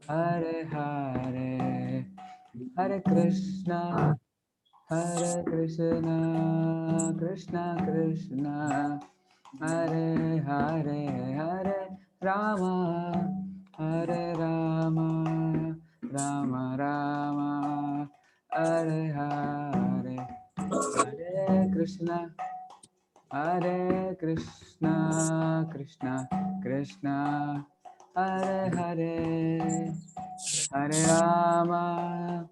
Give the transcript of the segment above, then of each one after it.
Hare Hare, Hare Krishna, Hare Krishna, Krishna Krishna, Hare Hare, Hare Rama, Hare Rama, Rama Rama, Hare Hare, Hare Krishna, Hare Krishna, Krishna Krishna, Hare Hare, Hare Rama,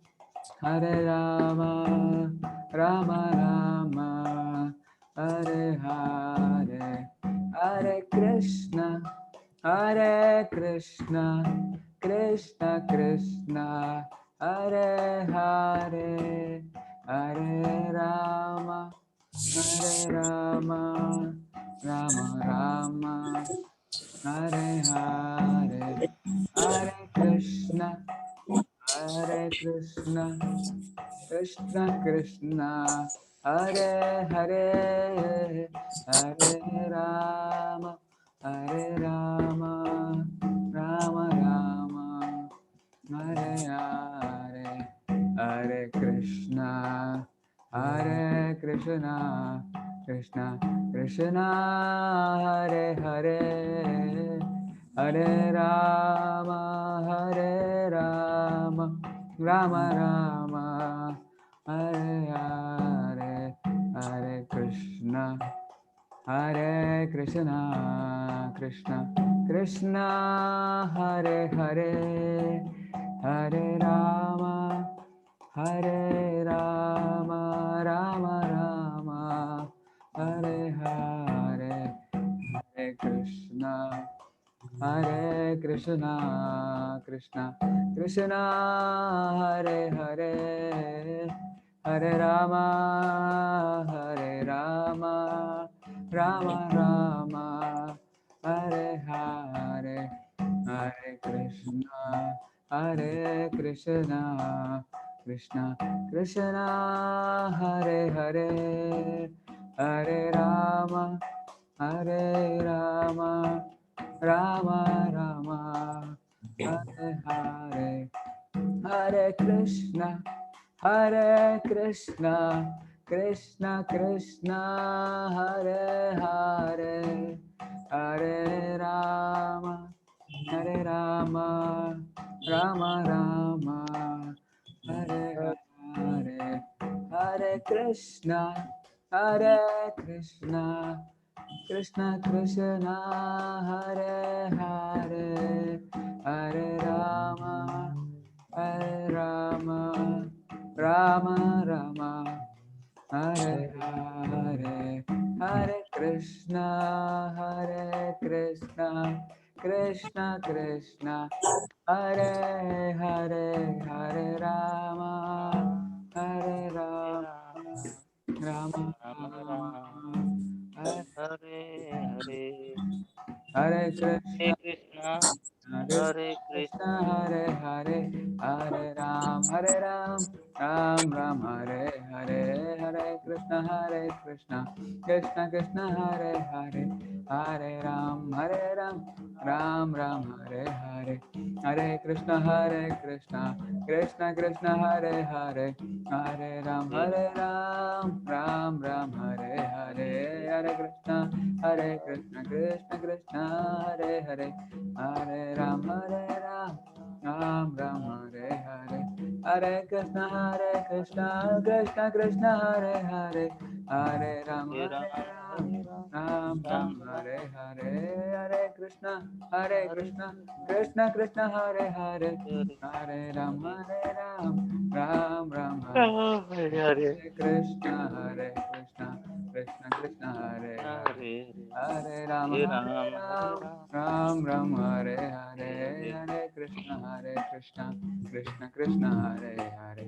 Hare Rama, Rama Rama, Hare Hare, Hare Krishna, Hare Krishna, Krishna Krishna, Hare Hare, Hare Rama, Hare Rama, Rama Rama, Hare Hare, Hare Krishna, Hare Krishna, Krishna Krishna, Hare Hare, Hare Rama, Hare Rama, Rama Rama, Hare Hare, Hare Krishna, Hare Krishna, Krishna Krishna, Hare Hare, Hare Rama, Hare Rama, Rama Rama, Hare Hare, Hare Krishna, Hare Krishna, Krishna Krishna, Hare Hare, Hare Rama, Hare Rama, Rama Rama, Hare Hare, Hare Krishna, Hare Krishna, Krishna Krishna, Hare Hare, Hare Rama, Hare Rama, Rama Rama, Hare Hare, Hare Krishna, Hare Krishna, Krishna Krishna, Hare Hare, Hare Rama, Hare Rama, Rama Rama, Hare Hare, Hare Krishna, Hare Krishna, Krishna Krishna, Hare Hare, Hare Rama, Hare Rama, Rama Rama, Hare Hare, Hare Krishna, Hare Krishna, Krishna Krishna, Hare Hare, Hare Rama, Hare Rama, Rama Rama, Hare Hare, Hare Krishna, Hare Krishna, Krishna Krishna, Hare Hare, Hare Rama, Hare Rama, Rama Rama Rama, Rama, Hare Hare, Hare Hare Krishna, Krishna, Krishna Hare Krishna, Krishna, Hare Hare, Hare Ram, Ram Ram, Hare Hare, Hare Krishna, Krishna Krishna, Hare Hare, Hare Ram, Ram Ram, Hare Hare, Hare Krishna, Krishna Krishna, Hare Hare, Hare Ram, Ram Ram, Hare Hare, Hare Krishna, Krishna Krishna, Hare Hare, Hare Ram, Ram Ram, Hare Hare, Hare Krishna, Krishna Krishna, Hare Hare, Hare Ram, Hare Hare Ram, Ram Ram, Ram Ram, Hare Hare, Hare Krishna, Hare Krishna, Krishna Krishna, Hare Hare, Hare Hare Ram, Hare, Ram Ram, Hare Ram Hare Hare Krishna, Krishna Krishna, Hare Hare, Hare, Hare Hare Ram, Hare Ram, Ram Ram, Hare Hare Hare, Hare, Hare Krishna, Krishna Krishna, Hare Hare,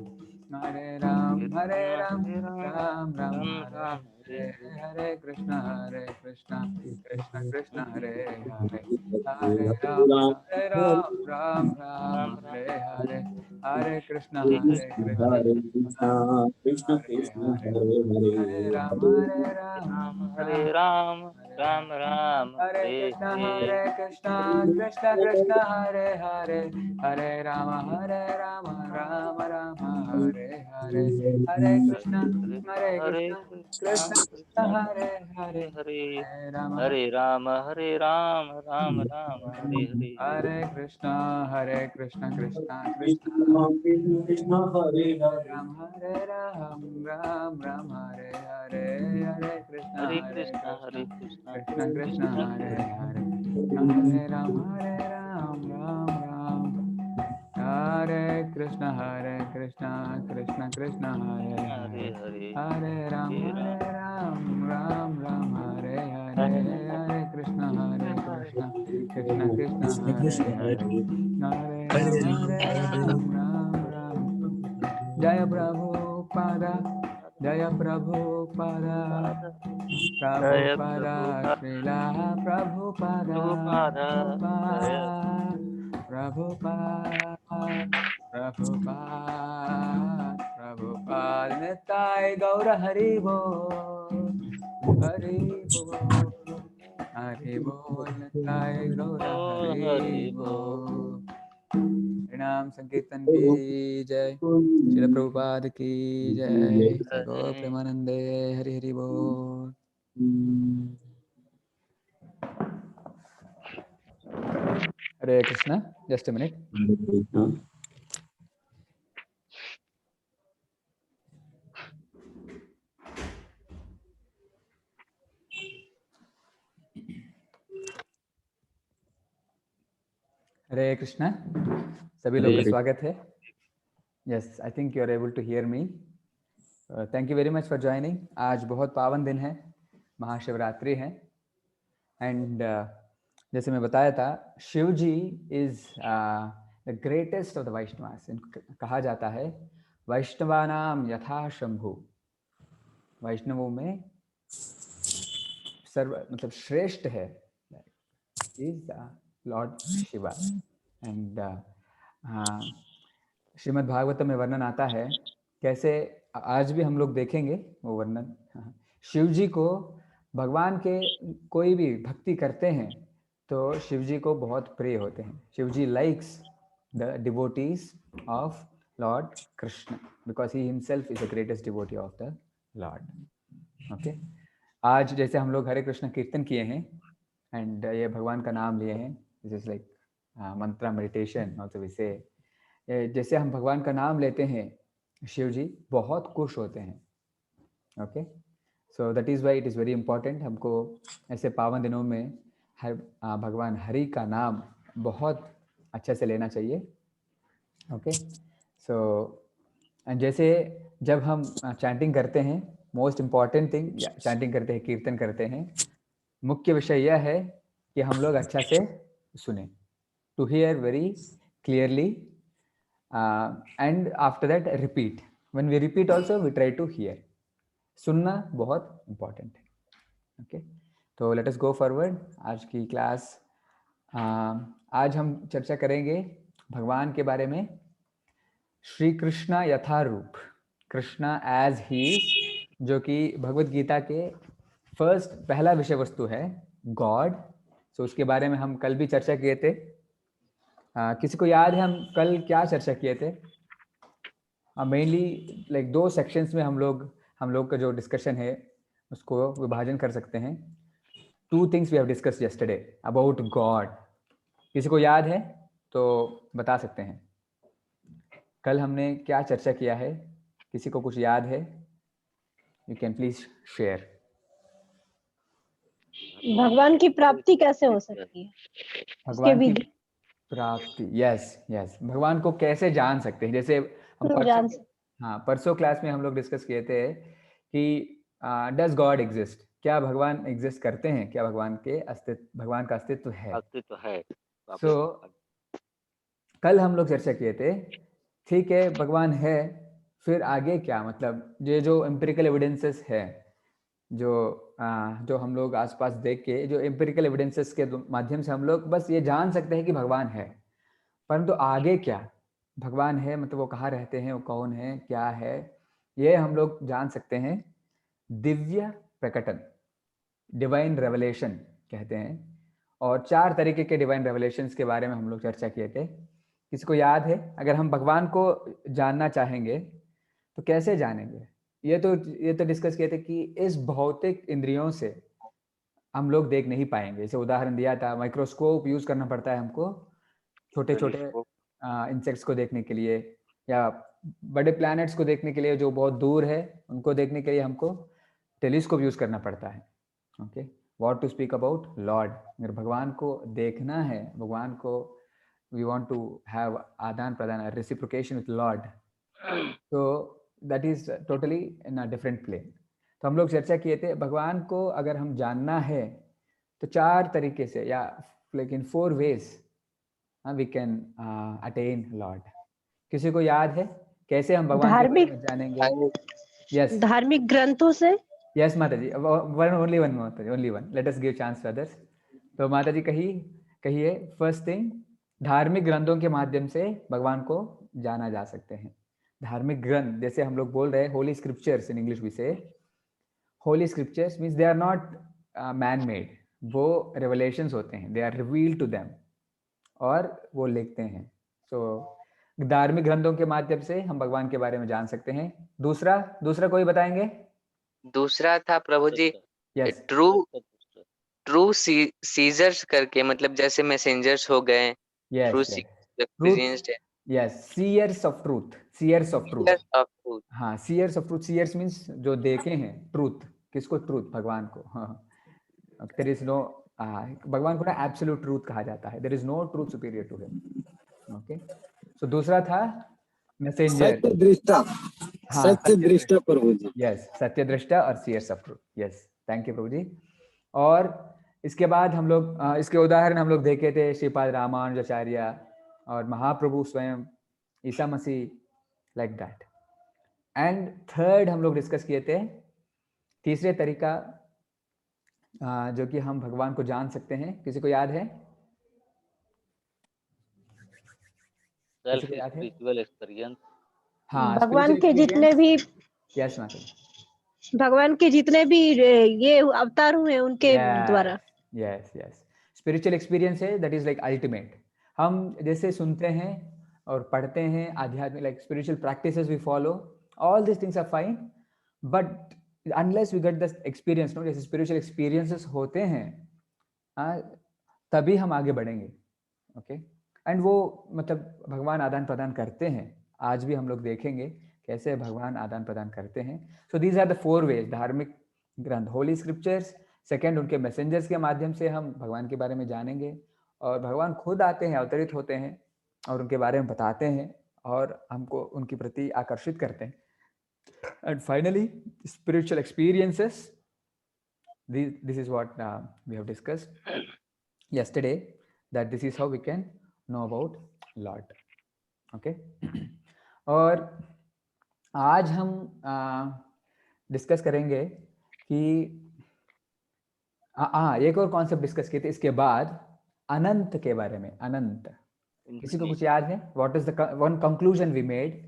Hare Ram, Hare Ram, Ram Ram, Ram Hare Ram Hare Hare, Hare, Hare Krishna, Krishna Krishna, Hare Hare, Hare Hare Ram, Ram Ram, Ram Ram Hare Hare, Hare Krishna, Hare Hare Krishna, Krishna, Hare Krishna, Krishna Hare Krishna, Hare, Hare Hare Hare, Ram, Hare Hare Ram, Ram, Hare Ram Ram, Hare Ram Ram. Ram, Hare Hare Krishna, Hare. Krishna Krishna, Hare Hare, Hare Rama, Rama Rama, Hare Hare. Hare Hare Krishna, Krishna, Hare Krishna, Krishna, Krishna Krishna, Krishna Hare Hare Hare, Hare, Hare Rama, Hare Rama, Hare Ram, Ram Ram, Hare Hare. Hare Krishna, Krishna Krishna, Krishna, Krishna Krishna, Hare Hare. Hare Ram, Ram Hare Hare, Hare Hare Krishna, Krishna, Hare Krishna, Krishna Krishna, Krishna Hare Krishna, Hare, Hare Ram, Ram Ram, Hare Krishna, Krishna Krishna, Hare Hare Hare, Hare, Hare Hare Ram, Ram, Hare Hare Hare, Hare Krishna, Hare, Krishna Krishna, Krishna Hare Krishna, Hare, Hare Hare Hare, Hare Ram, Jaya Prabhupada, Jaya Prabhupada, Pada, Jaya Prabhupada, Prabhupada, Srila Prabhupada, Prabhupada, Jaya Prabhupada, Prabhupada, Prabhupada, Nitai Gaura Hari Bol, Hari Bol, Hari Bol, Nitai Gaura Bol, Hari Hari Bol. Bol. प्रणाम संकीर्तन की जय, श्रील प्रभुपाद की जय, श्री गौर प्रेमानंदे, हरि हरि बोल। Hare Krishna, just a minute. Hare Krishna, सभी लोग का हरे स्वागत है। Yes, I think you are able to hear me. Thank you very much for joining. आज बहुत पावन दिन है, महाशिवरात्रि है। एंड जैसे मैं बताया था, Shiv ji is the greatest of the Vaishnavas. कहा जाता है वैष्णवानाम यथा शंभु, वैष्णवों में सर्व मतलब श्रेष्ठ है is Lord Shiva. And Shrimad Bhagavatam में वर्णन आता है कैसे, आज भी हम लोग देखेंगे वो वर्णन। शिव जी को भगवान के कोई भी भक्ति करते हैं तो शिव जी को बहुत प्रिय होते हैं। Shiv ji likes the devotees of lord Krishna because he himself is the greatest devotee of the lord. Okay, आज जैसे हम लोग हरे कृष्ण कीर्तन किए हैं एंड ये भगवान का नाम लिए हैं, this is like mantra meditation also we say. जैसे हम भगवान का नाम लेते हैं शिव जी बहुत खुश होते हैं। Okay, so that is why it is very important, हमको ऐसे पावन दिनों में हर भगवान हरि का नाम बहुत अच्छे से लेना चाहिए। ओके, सो जैसे जब हम चैंटिंग करते हैं, मोस्ट इम्पॉर्टेंट थिंग, चैंटिंग करते हैं, कीर्तन करते हैं, मुख्य विषय यह है कि हम लोग अच्छा से सुने, to hear very clearly, and after that repeat. When we repeat also we try to hear. सुनना बहुत इम्पॉर्टेंट है। ओके, तो लेट अस गो फॉरवर्ड। आज की क्लास, आज हम चर्चा करेंगे भगवान के बारे में। श्री कृष्णा यथारूप, कृष्णा एज ही इज, जो कि भगवत गीता के पहला विषय वस्तु है, गॉड। सो उसके बारे में हम कल भी चर्चा किए थे। किसी को याद है हम कल क्या चर्चा किए थे? मेनली लाइक 2 सेक्शंस में हम लोग का जो डिस्कशन है उसको विभाजन कर सकते हैं। 2 things we have discussed yesterday about God. किसी को याद है तो बता सकते हैं कल हमने क्या चर्चा किया है? किसी को कुछ याद है? You can please share. भगवान की प्राप्ति कैसे हो सकती है, उसके भगवान की विधि प्राप्ति, यस, भगवान को कैसे जान सकते हैं? जैसे हम जान परसों क्लास में हम लोग डिस्कस किए थे कि डज गॉड एग्जिस्ट, क्या भगवान एग्जिस्ट करते हैं, क्या भगवान का अस्तित्व है? अस्तित्व है। सो कल हम लोग चर्चा किए थे, ठीक है भगवान है, फिर आगे क्या? मतलब ये जो एम्पिरिकल एविडेंसेस है, जो हम लोग आसपास देख के, जो एम्पिरिकल एविडेंसेस के माध्यम से हम लोग बस ये जान सकते हैं कि भगवान है, परंतु आगे क्या? भगवान है, मतलब वो कहाँ रहते हैं, वो कौन है, क्या है, ये हम लोग जान सकते हैं दिव्य प्रकटन, डिवाइन रेवलेशन कहते हैं। और 4 तरीके के डिवाइन रेवलेशंस के बारे में हम लोग चर्चा किए थे। किसी को याद है? अगर हम भगवान को जानना चाहेंगे तो कैसे जानेंगे? ये तो डिस्कस किए थे कि इस भौतिक इंद्रियों से हम लोग देख नहीं पाएंगे। जैसे उदाहरण दिया था, माइक्रोस्कोप यूज करना पड़ता है हमको छोटे छोटे इंसेक्ट्स को देखने के लिए, या बड़े प्लैनेट्स को देखने के लिए जो बहुत दूर है, उनको देखने के लिए हमको टेलीस्कोप यूज करना पड़ता है। Okay, what to speak about lord. अगर भगवान को देखना है, भगवान को वी वांट टू हैव आदान प्रदान, रेसिप्रोकेशन विथ लॉर्ड, तो that is totally in a different plane. तो हम लोग चर्चा किए थे, भगवान को अगर हम जानना है तो 4 तरीके से, या लेकिन 4 ways we can attain Lord। किसी को याद है कैसे हम भगवान के बारे में जानेंगे? यस, धार्मिक ग्रंथों से। यस माता जी, ओनली वन माता जी, only one, let us give chance to others. तो माता जी कहिए फर्स्ट थिंग, धार्मिक ग्रंथों के माध्यम से भगवान को जाना जा सकते हैं। धार्मिक ग्रंथ, जैसे हम लोग बोल रहे हैं होली स्क्रिप्चर्स, इन इंग्लिश भी से holy scriptures means they are not man made, वो रेवलेशंस होते हैं, they are revealed to them, और वो लिखते हैं। सो धार्मिक ग्रंथों के माध्यम से हम भगवान के बारे में जान सकते हैं। दूसरा कोई बताएंगे? दूसरा था प्रभु जी यस, ट्रू सीजर्स करके, मतलब जैसे मैसेंजर्स हो गए, ट्रू यस, एक्सपीरियंस्ड है। Yes, seers of truth, seers of truth. Seers of truth। हाँ, seers of truth, seers means जो देखे हैं ट्रूथ। किसको? ट्रूथ, भगवान को। हाँ, देयर इज नो, भगवान को ना एब्सोल्यूट ट्रूथ कहा जाता है, there is no truth superior to him. Okay, so दूसरा था मैसेंजर। सत्य दृष्टा, हाँ, सत्य दृष्टा प्रभु जी। यस, सत्य दृष्टा और seers of truth. Yes, thank you प्रभु जी। और इसके बाद हम लोग इसके उदाहरण हम लोग देखे थे, श्रीपाद रामानुजाचार्य और महाप्रभु स्वयं, Isa Masih, like that. And third हम लोग डिस्कस किए थे, तीसरे तरीका जो कि हम भगवान को जान सकते हैं। किसी को याद है? किसी को याद है? Spiritual experience. हाँ, भगवान के जितने भी यस माता, भगवान के जितने भी ये अवतार हुए उनके द्वारा। यस, स्पिरिचुअल एक्सपीरियंस है, दैट इज लाइक अल्टीमेट। हम जैसे सुनते हैं और पढ़ते हैं आध्यात्मिक, like spiritual practices we follow, all this things are fine, but unless we get the experience, no, जैसे स्पिरिचुअल एक्सपीरियंसेस होते हैं तभी हम आगे बढ़ेंगे। ओके, एंड वो मतलब भगवान आदान प्रदान करते हैं। आज भी हम लोग देखेंगे कैसे भगवान आदान प्रदान करते हैं। So these are the 4 ways, धार्मिक ग्रंथ, होली स्क्रिप्चर्स, सेकंड उनके मैसेंजर्स के माध्यम से हम भगवान के बारे में जानेंगे, और भगवान खुद आते हैं, अवतरित होते हैं और उनके बारे में बताते हैं और हमको उनके प्रति आकर्षित करते हैं। And finally spiritual experiences, this is what we have discussed yesterday, that this is how we can know about Lord। okay और आज हम डिस्कस करेंगे कि एक और कॉन्सेप्ट डिस्कस किए थे इसके बाद, अनंत के बारे में। अनंत, किसी को कुछ याद है? What is the one conclusion we made,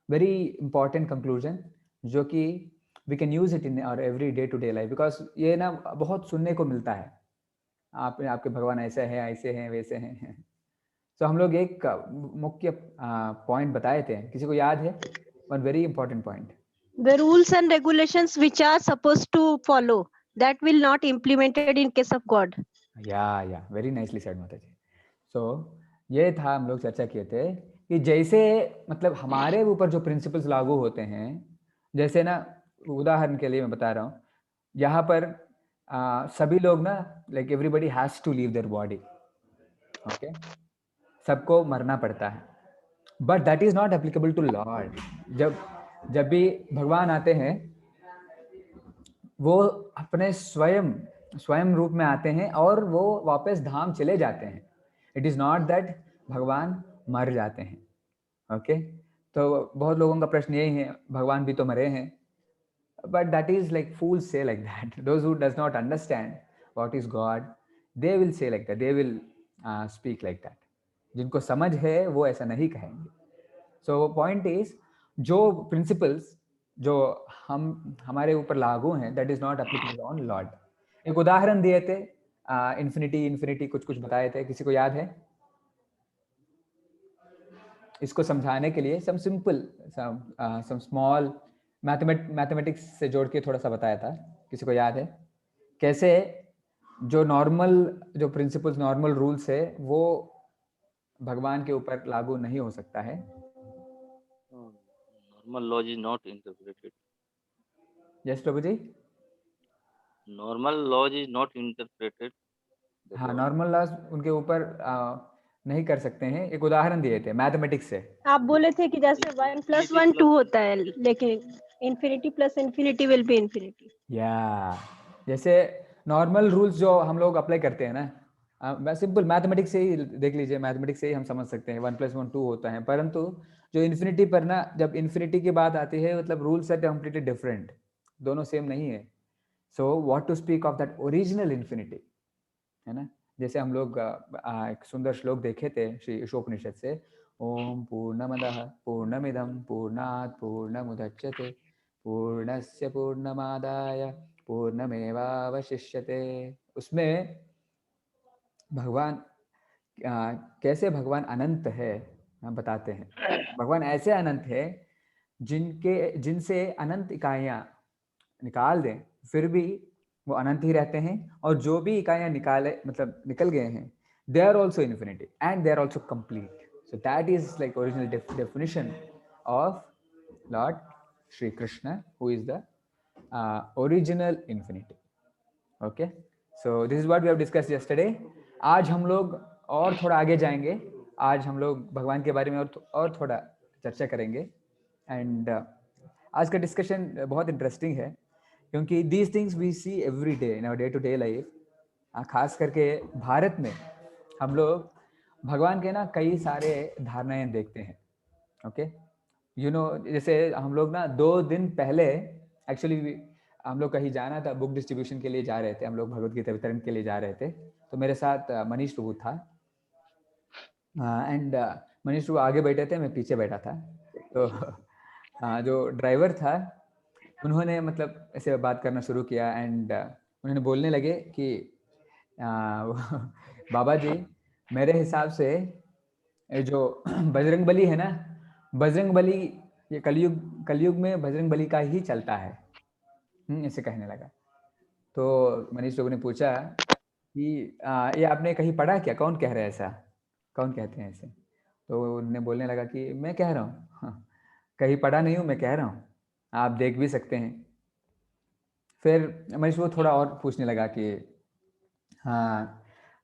very important conclusion, जो कि we can use it in our every day to day life, because ये ना बहुत सुनने को मिलता है, आपके भगवान ऐसे हैं वैसे हैं। तो हम लोग एक मुख्य पॉइंट बताए थे, किसी को याद है? One very important point, The rules and regulations which are supposed to follow, that will not implemented in case of God। या वेरी नाइसली सेड माता जी। सो ये था, हम लोग चर्चा किए थे कि जैसे मतलब हमारे ऊपर जो प्रिंसिपल्स लागू होते हैं, जैसे ना उदाहरण के लिए मैं बता रहा हूँ, यहाँ पर सभी लोग ना, like everybody has to leave their body. Okay, सबको मरना पड़ता है, but that is not applicable to lord. जब भी भगवान आते हैं, वो अपने स्वयं रूप में आते हैं और वो वापस धाम चले जाते हैं। इट इज नॉट दैट भगवान मर जाते हैं। ओके, तो बहुत लोगों का प्रश्न यही है, भगवान भी तो मरे हैं, but that is like fools say like that। Those who does not understand what is God, they will say like that, they will speak like that। जिनको समझ है वो ऐसा नहीं कहेंगे। सो पॉइंट इज, जो प्रिंसिपल्स जो हमारे ऊपर लागू हैं, that is not applicable on Lord. एक उदाहरण दिए थे, इन्फिनिटी कुछ बताए थे, किसी को याद है? इसको समझाने के लिए some simple some small mathematics से जोड़ के थोड़ा सा बताया था, किसी को याद है? कैसे जो प्रिंसिपल्स, नॉर्मल रूल्स है, वो भगवान के ऊपर लागू नहीं हो सकता है। Normal laws is not interpreted. Yes प्रभु जी। Normal laws is not interpreted. हाँ, नॉर्मल लॉज उनके ऊपर नहीं कर सकते हैं। एक उदाहरण दिए थे मैथमेटिक्स से। आप बोले थे कि जैसे 1 + 1 2 होता है, लेकिन infinity + infinity will be infinity। या जैसे नॉर्मल रूल्स जो हम लोग अप्लाई करते हैं ना, सिंपल मैथमेटिक्स से ही देख लीजिए, मैथमेटिक्स से ही हम समझ सकते हैं 1 + 1 2 होता है। परंतु जो इन्फिनिटी पर ना, जब इन्फिनिटी की बात आती है, मतलब रूल्स आर कंप्लीटली डिफरेंट, दोनों सेम नहीं है। So what to speak of that original infinity, है ना? जैसे हम लोग एक सुंदर श्लोक देखे थे श्री ईशोपनिषद से, ओम पूर्णमदः पूर्णमिदं पूर्णात् पूर्णमुदच्यते पूर्णस्य पूर्णमादाय पूर्णमेवावशिष्यते। उसमें भगवान कैसे भगवान अनंत है हम बताते हैं। भगवान ऐसे अनंत है जिनसे अनंत इकाइयां निकाल दें फिर भी वो अनंत ही रहते हैं, और जो भी इकाइयां निकल गए हैं, they are also infinity and they are also complete. So that is like original definition of lord Shri Krishna, who is the original infinity. Okay, so this is what we have discussed yesterday. आज हम लोग और थोड़ा आगे जाएंगे। आज हम लोग भगवान के बारे में और थोड़ा चर्चा करेंगे। एंड आज का डिस्कशन बहुत इंटरेस्टिंग है, क्योंकि these things we see every day in our day to day life. खास करके भारत में हम लोग भगवान के ना कई सारे धारणाएं देखते हैं। ओके, यू नो, जैसे हम लोग ना 2 दिन पहले एक्चुअली हम लोग कहीं जाना था, बुक डिस्ट्रीब्यूशन के लिए जा रहे थे, हम लोग भगवत गीता वितरण के लिए जा रहे थे। तो मेरे साथ मनीष प्रभु था, एंड मनीष प्रभु आगे बैठे थे, मैं पीछे बैठा था। तो जो ड्राइवर था, उन्होंने मतलब ऐसे बात करना शुरू किया, एंड उन्होंने बोलने लगे कि बाबा जी, मेरे हिसाब से जो बजरंग बली है ना, बजरंग बली ये कलयुग में बजरंग बली का ही चलता है, ऐसे कहने लगा। तो मनीष लोगों ने पूछा कि ये आपने कहीं पढ़ा क्या, कौन कह रहा है ऐसा, कौन कहते हैं ऐसे? तो उन्होंने बोलने लगा कि मैं कह रहा हूँ, कहीं पढ़ा नहीं हूँ, मैं कह रहा हूँ, आप देख भी सकते हैं। फिर मनीष वो थोड़ा और पूछने लगा कि हाँ,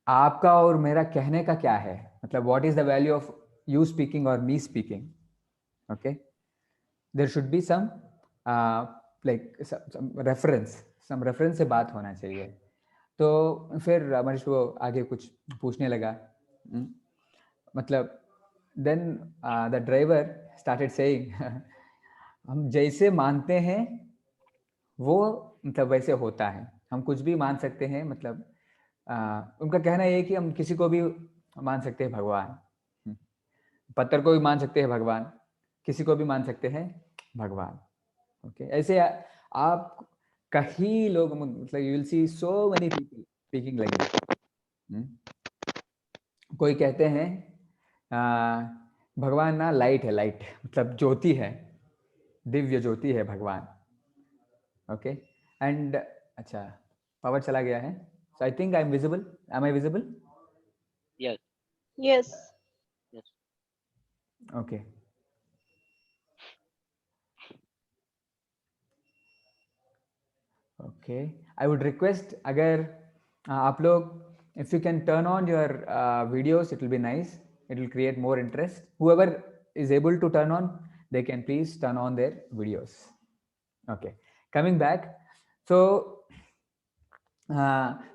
आपका और मेरा कहने का क्या है, मतलब what is the value of you speaking और me speaking? Okay, there should be some like some reference से बात होना चाहिए। तो फिर मनीष वो आगे कुछ पूछने लगा, मतलब then the driver started saying हम जैसे मानते हैं वो मतलब वैसे होता है, हम कुछ भी मान सकते हैं। मतलब उनका कहना ये है कि हम किसी को भी मान सकते हैं भगवान, पत्थर को भी मान सकते हैं भगवान, किसी को भी मान सकते हैं भगवान। ओके, ऐसे आप कई लोग, मतलब you will see so many people speaking like this. कोई कहते हैं भगवान ना लाइट है, लाइट मतलब ज्योति है, दिव्य ज्योति है भगवान। ओके, एंड अच्छा पावर चला गया है, so I think I am visible, am I visible? Yes. Yes। Yes. Okay, okay, I would request अगर आप लोग if you can turn on your videos, it will be nice, it will create more interest. Whoever is able to turn on, they can please turn on their videos. Okay, coming back, so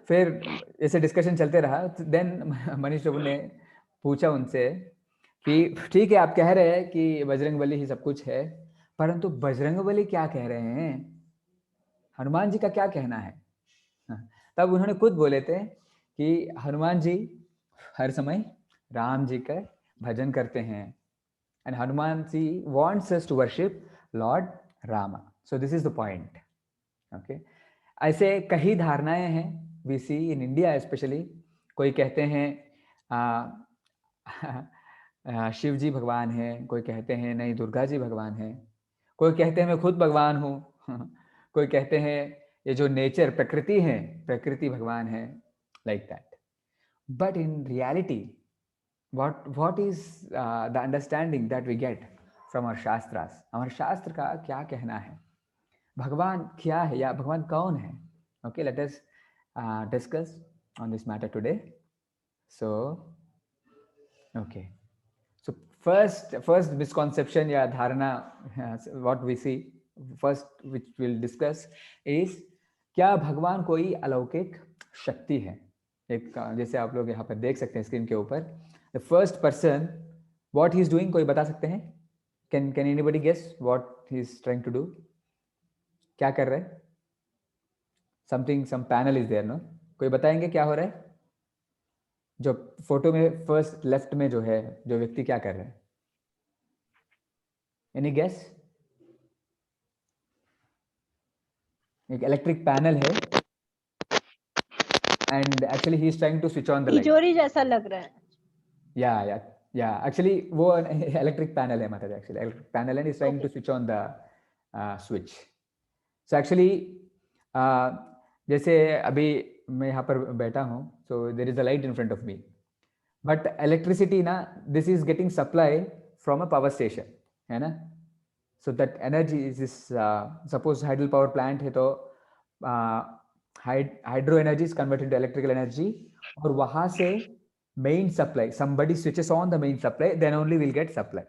फिर ऐसे discussion चलते रहा। Then Manish प्रभु ने पूछा उनसे कि ठीक है, आप कह रहे हैं कि बजरंगबली ही सब कुछ है, परंतु बजरंगबली क्या कह रहे हैं, हनुमान जी का क्या कहना है? तब उन्होंने खुद बोले थे कि हनुमान जी हर समय राम जी का भजन करते हैं, and Hanumanji wants us to worship Lord Rama. So this is the point. Okay, ऐसे कई धारणाएं हैं we see in India especially. कोई कहते हैं शिव जी भगवान हैं, कोई कहते हैं नहीं दुर्गा जी भगवान हैं, कोई कहते हैं मैं खुद भगवान हूँ, कोई कहते हैं ये जो नेचर प्रकृति है प्रकृति भगवान है, like that. But in reality, what is the understanding that we get from our shastras? हमारे शास्त्र का क्या कहना है, भगवान क्या है या भगवान कौन है? Okay, let us discuss on this matter today. So okay, so first misconception या धारणा what we see first which we'll discuss is क्या भगवान कोई अलौकिक शक्ति है? एक जैसे आप लोग यहाँ पर देख सकते हैं स्क्रीन के ऊपर, the first person what he is doing, कोई बता सकते हैं? Can anybody guess what he is trying to do? क्या कर रहे हैं? Something some panel is there, no? कोई बताएंगे क्या हो रहा है? जो फोटो में फर्स्ट लेफ्ट में जो है जो व्यक्ति क्या कर रहे हैं? Any guess? एक इलेक्ट्रिक पैनल है and actually he is trying to switch on the light. तिजोरी जैसा लग रहा है. Yeah, actually वो electric panel है मतलब actually electric panel and he is trying to switch on the switch. So actually जैसे अभी मैं यहाँ पर बैठा हूँ, so there is a light in front of me, but electricity ना this is getting supply from a power station, है ना? So that energy is this suppose hydel power plant है तो hydro energy is converted into electrical energy, और वहां से main supply, somebody switches on the main supply, then only we'll get supply,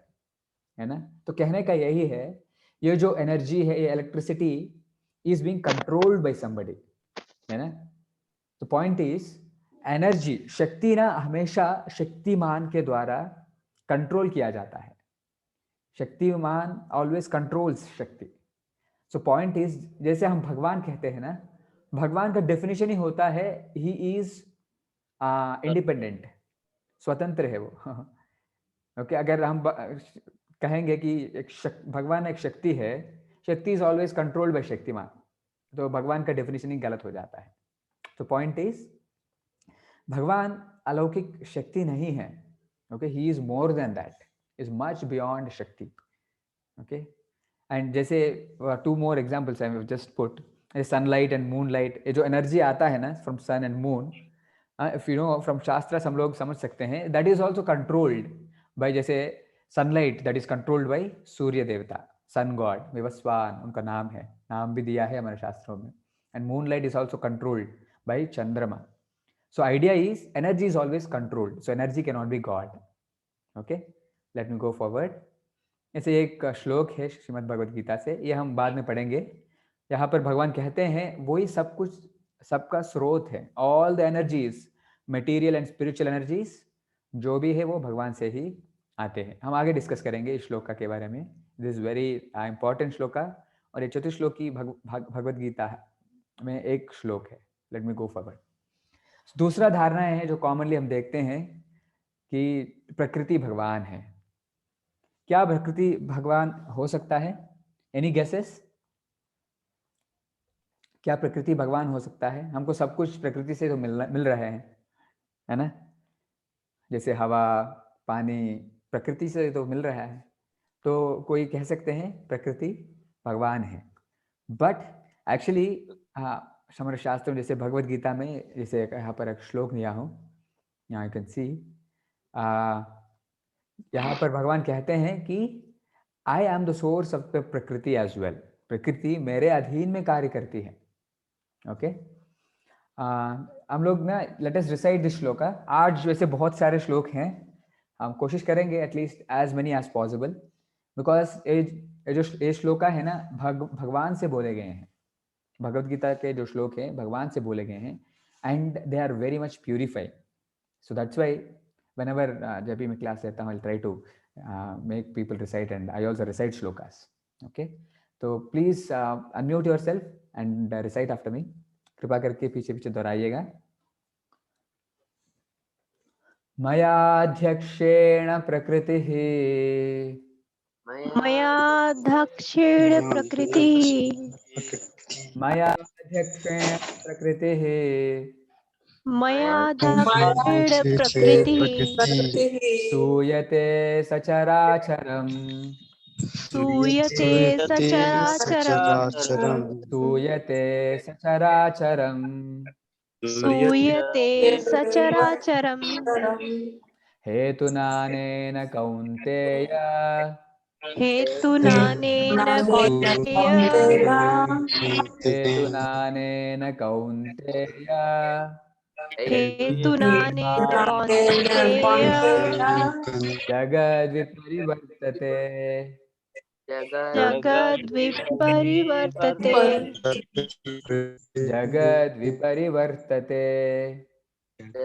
है ना? तो कहने का यही है, ये जो एनर्जी है, ये electricity is being controlled by somebody, है ना? तो पॉइंट इज एनर्जी, शक्ति ना हमेशा शक्तिमान के द्वारा कंट्रोल किया जाता है. शक्तिमान ऑलवेज कंट्रोल्स शक्ति. सो पॉइंट इज जैसे हम भगवान कहते हैं ना, भगवान का डेफिनेशन ही होता है ही इज इंडिपेंडेंट, स्वतंत्र है वो. ओके, अगर हम कहेंगे कि भगवान एक शक्ति है, शक्ति is always controlled by Shaktimaan, तो भगवान का डेफिनेशन ही गलत हो जाता है. तो पॉइंट इज भगवान अलौकिक शक्ति नहीं है. Okay, he is more than that, is much beyond shakti. Okay, and जैसे two more examples I have just put, sunlight and moonlight, ये जो एनर्जी आता है ना from sun and moon, if you know from shastra हम लोग समझ सकते हैं that is also controlled by, जैसे sunlight that is controlled by Surya devta, sun God, Vivasvan उनका नाम है, नाम भी दिया है हमारे शास्त्रों में. And moonlight is also controlled by Chandrama. So idea is energy is always controlled, so energy can not be God. Okay, let me go forward. ऐसे एक श्लोक है श्रीमद् भगवद गीता से, ये हम बाद में पढ़ेंगे. यहाँ पर भगवान कहते हैं वही सब कुछ, सबका स्रोत है. All the energies, material and spiritual energies जो भी है वो भगवान से ही आते हैं. हम आगे डिस्कस करेंगे इस श्लोका के बारे में. दिस वेरी इंपॉर्टेंट श्लोका, और ये चतुर्थ श्लोक की भगवद गीता में एक श्लोक है. Late me go forward. दूसरा धारणा है जो कॉमनली हम देखते हैं कि प्रकृति भगवान है. क्या प्रकृति भगवान हो सकता है? Any guesses? क्या प्रकृति भगवान हो सकता है? हमको सब कुछ प्रकृति से तो मिल रहे हैं, है ना? जैसे हवा, पानी प्रकृति से तो मिल रहा है, तो कोई कह सकते हैं प्रकृति भगवान है. बट एक्चुअली हमारे शास्त्र में, जैसे भगवद गीता में, जैसे यहाँ पर एक श्लोक लिया हूँ, यहाँ यू कैन सी, यहाँ पर भगवान कहते हैं कि आई am the source of the प्रकृति एज वेल. प्रकृति मेरे अधीन में कार्य करती है. ओके, हम लोग ना let us recite this shloka. आज वैसे बहुत सारे श्लोक हैं, हम कोशिश करेंगे at least as many as possible, because ये जो ये श्लोका है ना भगवान से बोले गए हैं. भगवद गीता के जो श्लोक हैं भगवान से बोले गए हैं, and they are very much purified. So that's why whenever जब भी मैं क्लास लेता हूँ, I'll try to make people recite, and I also recite shlokas. Okay, तो please unmute yourself and recite after me. कृपा करके पीछे पीछे दोहराइएगा. मयाध्यक्षेण प्रकृतिः मयाध्यक्षेण प्रकृतिः मयाध्यक्षेण प्रकृतिः मयाध्यक्षेण प्रकृतिः सूयते सचराचरम् सूयते सचराचरम् सूयते सचराचरम् सूयते सचराचरम् हेतुनानेन कौन्तेय हेतुनानेन कौन्तेय हेतुनानेन कौन्तेय हेतुनानेन कौन्तेय जगद्विपरिवर्तते जगद्विपरिवर्तते जगद्विपरिवर्तते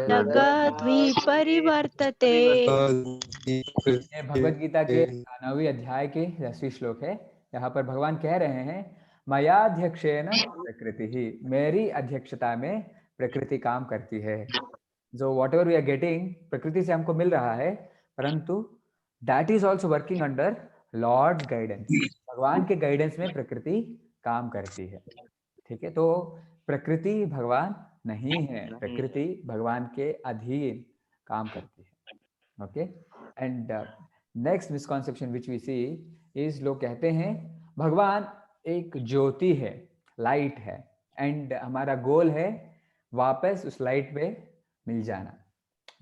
जगद्विपरिवर्तते। ये भगवत गीता के 9वें अध्याय के 10वें श्लोक है। यहाँ पर भगवान कह रहे हैं मयाध्यक्षेण प्रकृति ही, मेरी अध्यक्षता में प्रकृति काम करती है। जो whatever we are getting प्रकृति से हमको मिल रहा है, परंतु that is also working under lord's guidance. भगवान के गाइडेंस में प्रकृति काम करती है। ठीक है, तो प्रकृति भगवान नहीं है, प्रकृति भगवान के अधीन काम करती है। Okay, and next misconception which we see is, लोग कहते हैं भगवान एक ज्योति है, लाइट है, एंड हमारा गोल है वापस उस लाइट पे मिल जाना।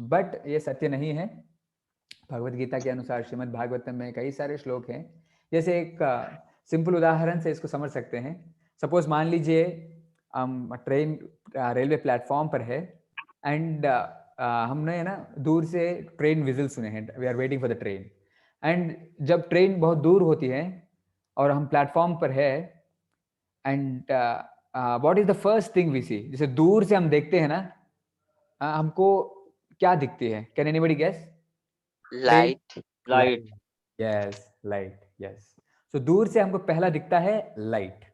बट ये सत्य नहीं है। भगवत गीता के अनुसार श्रीमद् भागवतम में कई सारे श्लोक हैं। जैसे एक सिंपल उदाहरण से इसको समझ सकते हैं। सपोज मान लीजिए हम ट्रेन रेलवे प्लेटफॉर्म पर है, एंड हमने ना दूर से ट्रेन विजिल सुने हैं, we are waiting for the train. And जब ट्रेन बहुत दूर होती है और हम प्लेटफॉर्म पर है, and what is the first thing we see, जैसे दूर से हम देखते हैं ना, हमको क्या दिखती है? Can anybody guess? Light. Light. Yes, light, yes. So दूर से हमको पहला दिखता है लाइट।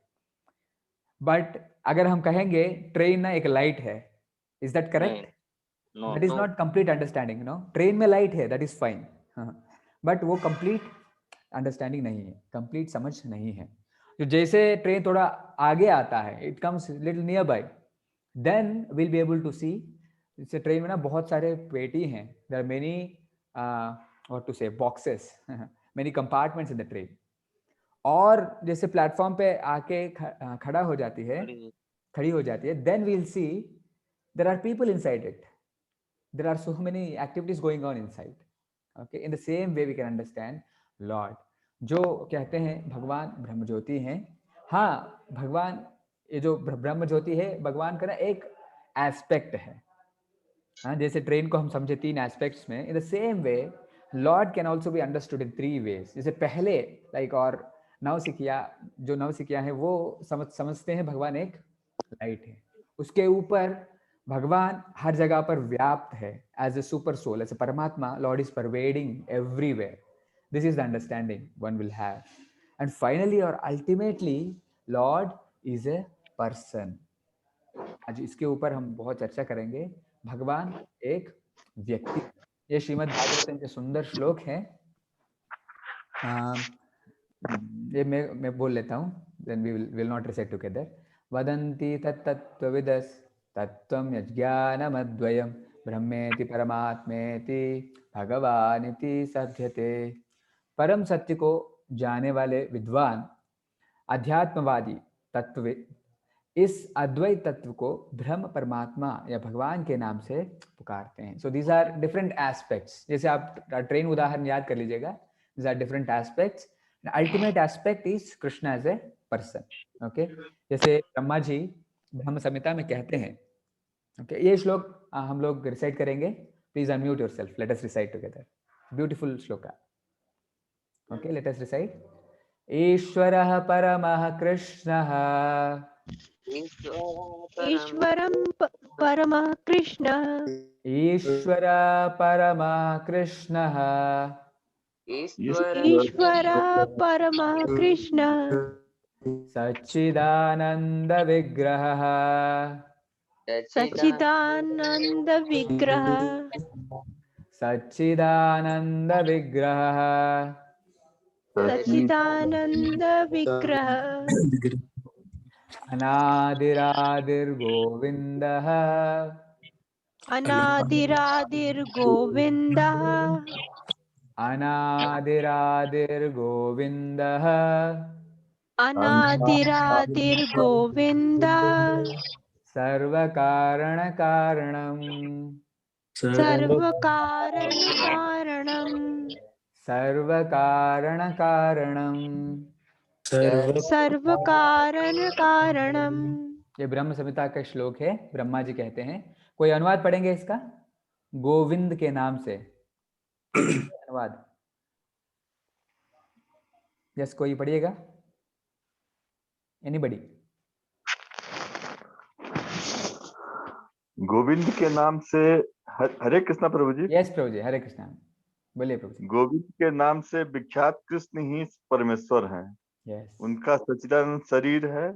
बट अगर हम कहेंगे ट्रेन ना एक लाइट है, is that correct? No that is not complete understanding. No, train में लाइट है, दैट इज फाइन, बट वो कंप्लीट अंडरस्टैंडिंग नहीं है, कंप्लीट समझ नहीं है। तो जैसे ट्रेन थोड़ा आगे आता है, it comes little nearby, then will be able to see. जैसे ट्रेन में ना बहुत सारे पेटी हैं, there are many what to say boxes, many compartments in the train. और जैसे प्लेटफॉर्म पे आके खड़ा हो जाती है, खड़ी हो जाती है, then we'll see there are people inside it, there are so many activities going on inside. Okay, in the same way we can understand lord. जो कहते हैं भगवान ब्रह्म ज्योति हैं, हाँ, भगवान ये जो ब्रह्म ज्योति है भगवान का ना एक एस्पेक्ट है। हाँ, जैसे ट्रेन को हम समझे 3 एस्पेक्ट्स में, in the same way lord can also be understood in 3 ways. जैसे पहले लाइक और नवसिखिया, जो नवसिखिया है वो समझते हैं भगवान एक लाइट है, उसके ऊपर भगवान हर जगह पर व्याप्त है as a super soul, as a paramatma. Lord is pervading everywhere. This is the understanding one will have. And finally और ultimately lord is a person. आज इसके ऊपर हम बहुत चर्चा करेंगे। भगवान एक व्यक्ति। ये श्रीमद् भागवतम के सुंदर श्लोक हैं। ये मैं बोल लेता हूँ, then we will not recite together. वदन्ति तत्तत्त्वविदस् तत्त्वं यज्ञानमद्वयं ब्रह्मेति परमात्मेति भगवानिति सभ्यते। परम सत्य को जाने वाले विद्वान अध्यात्मवादी तत्वविद इस अद्वैत तत्व को ब्रह्म परमात्मा या भगवान के नाम से पुकारते हैं। So these are different aspects. जैसे आप ट्रेन उदाहरण याद कर लीजिएगा, these are different aspects. Ultimate aspect is Krishna as a person. Okay, जैसे ब्रह्मा जी ब्रह्म संहिता में कहते हैं। ओके, ये श्लोक हम लोग रिसाइट करेंगे। Please unmute yourself, late us recite together. Beautiful shloka. Okay, let us recite. ईश्वरः परमः कृष्णः ईश्वरं परमः कृष्णः ईश्वर परमः कृष्णः ईश्वरः परमः कृष्णः सच्चिदानंद विग्रहः सच्चिदानंद विग्रहः सच्चिदानंद विग्रहः सच्चिदानंद विग्रह अनादिरादिर्गोविन्दः अनादिरादिर्गोविन्दः अनादिरादिर्गोविन्दः अनादिरादिर्गोविन्दः सर्वकारणकारणम् सर्वकारणकारणम् सर्वकारणकारणम् सर्वकारणकारणम्। ये ब्रह्म संहिता का श्लोक है। ब्रह्मा जी कहते हैं। कोई अनुवाद पढ़ेंगे इसका? गोविंद के नाम से अनुवाद। यस, कोई पढ़िएगा? एनीबडी? गोविंद के नाम से हरे कृष्णा प्रभु जी। यस प्रभु जी, हरे कृष्णा। बोलिए प्रभु जी। गोविंद के नाम से विख्यात कृष्ण ही परमेश्वर हैं। यस उनका सच्चिदानंद शरीर है,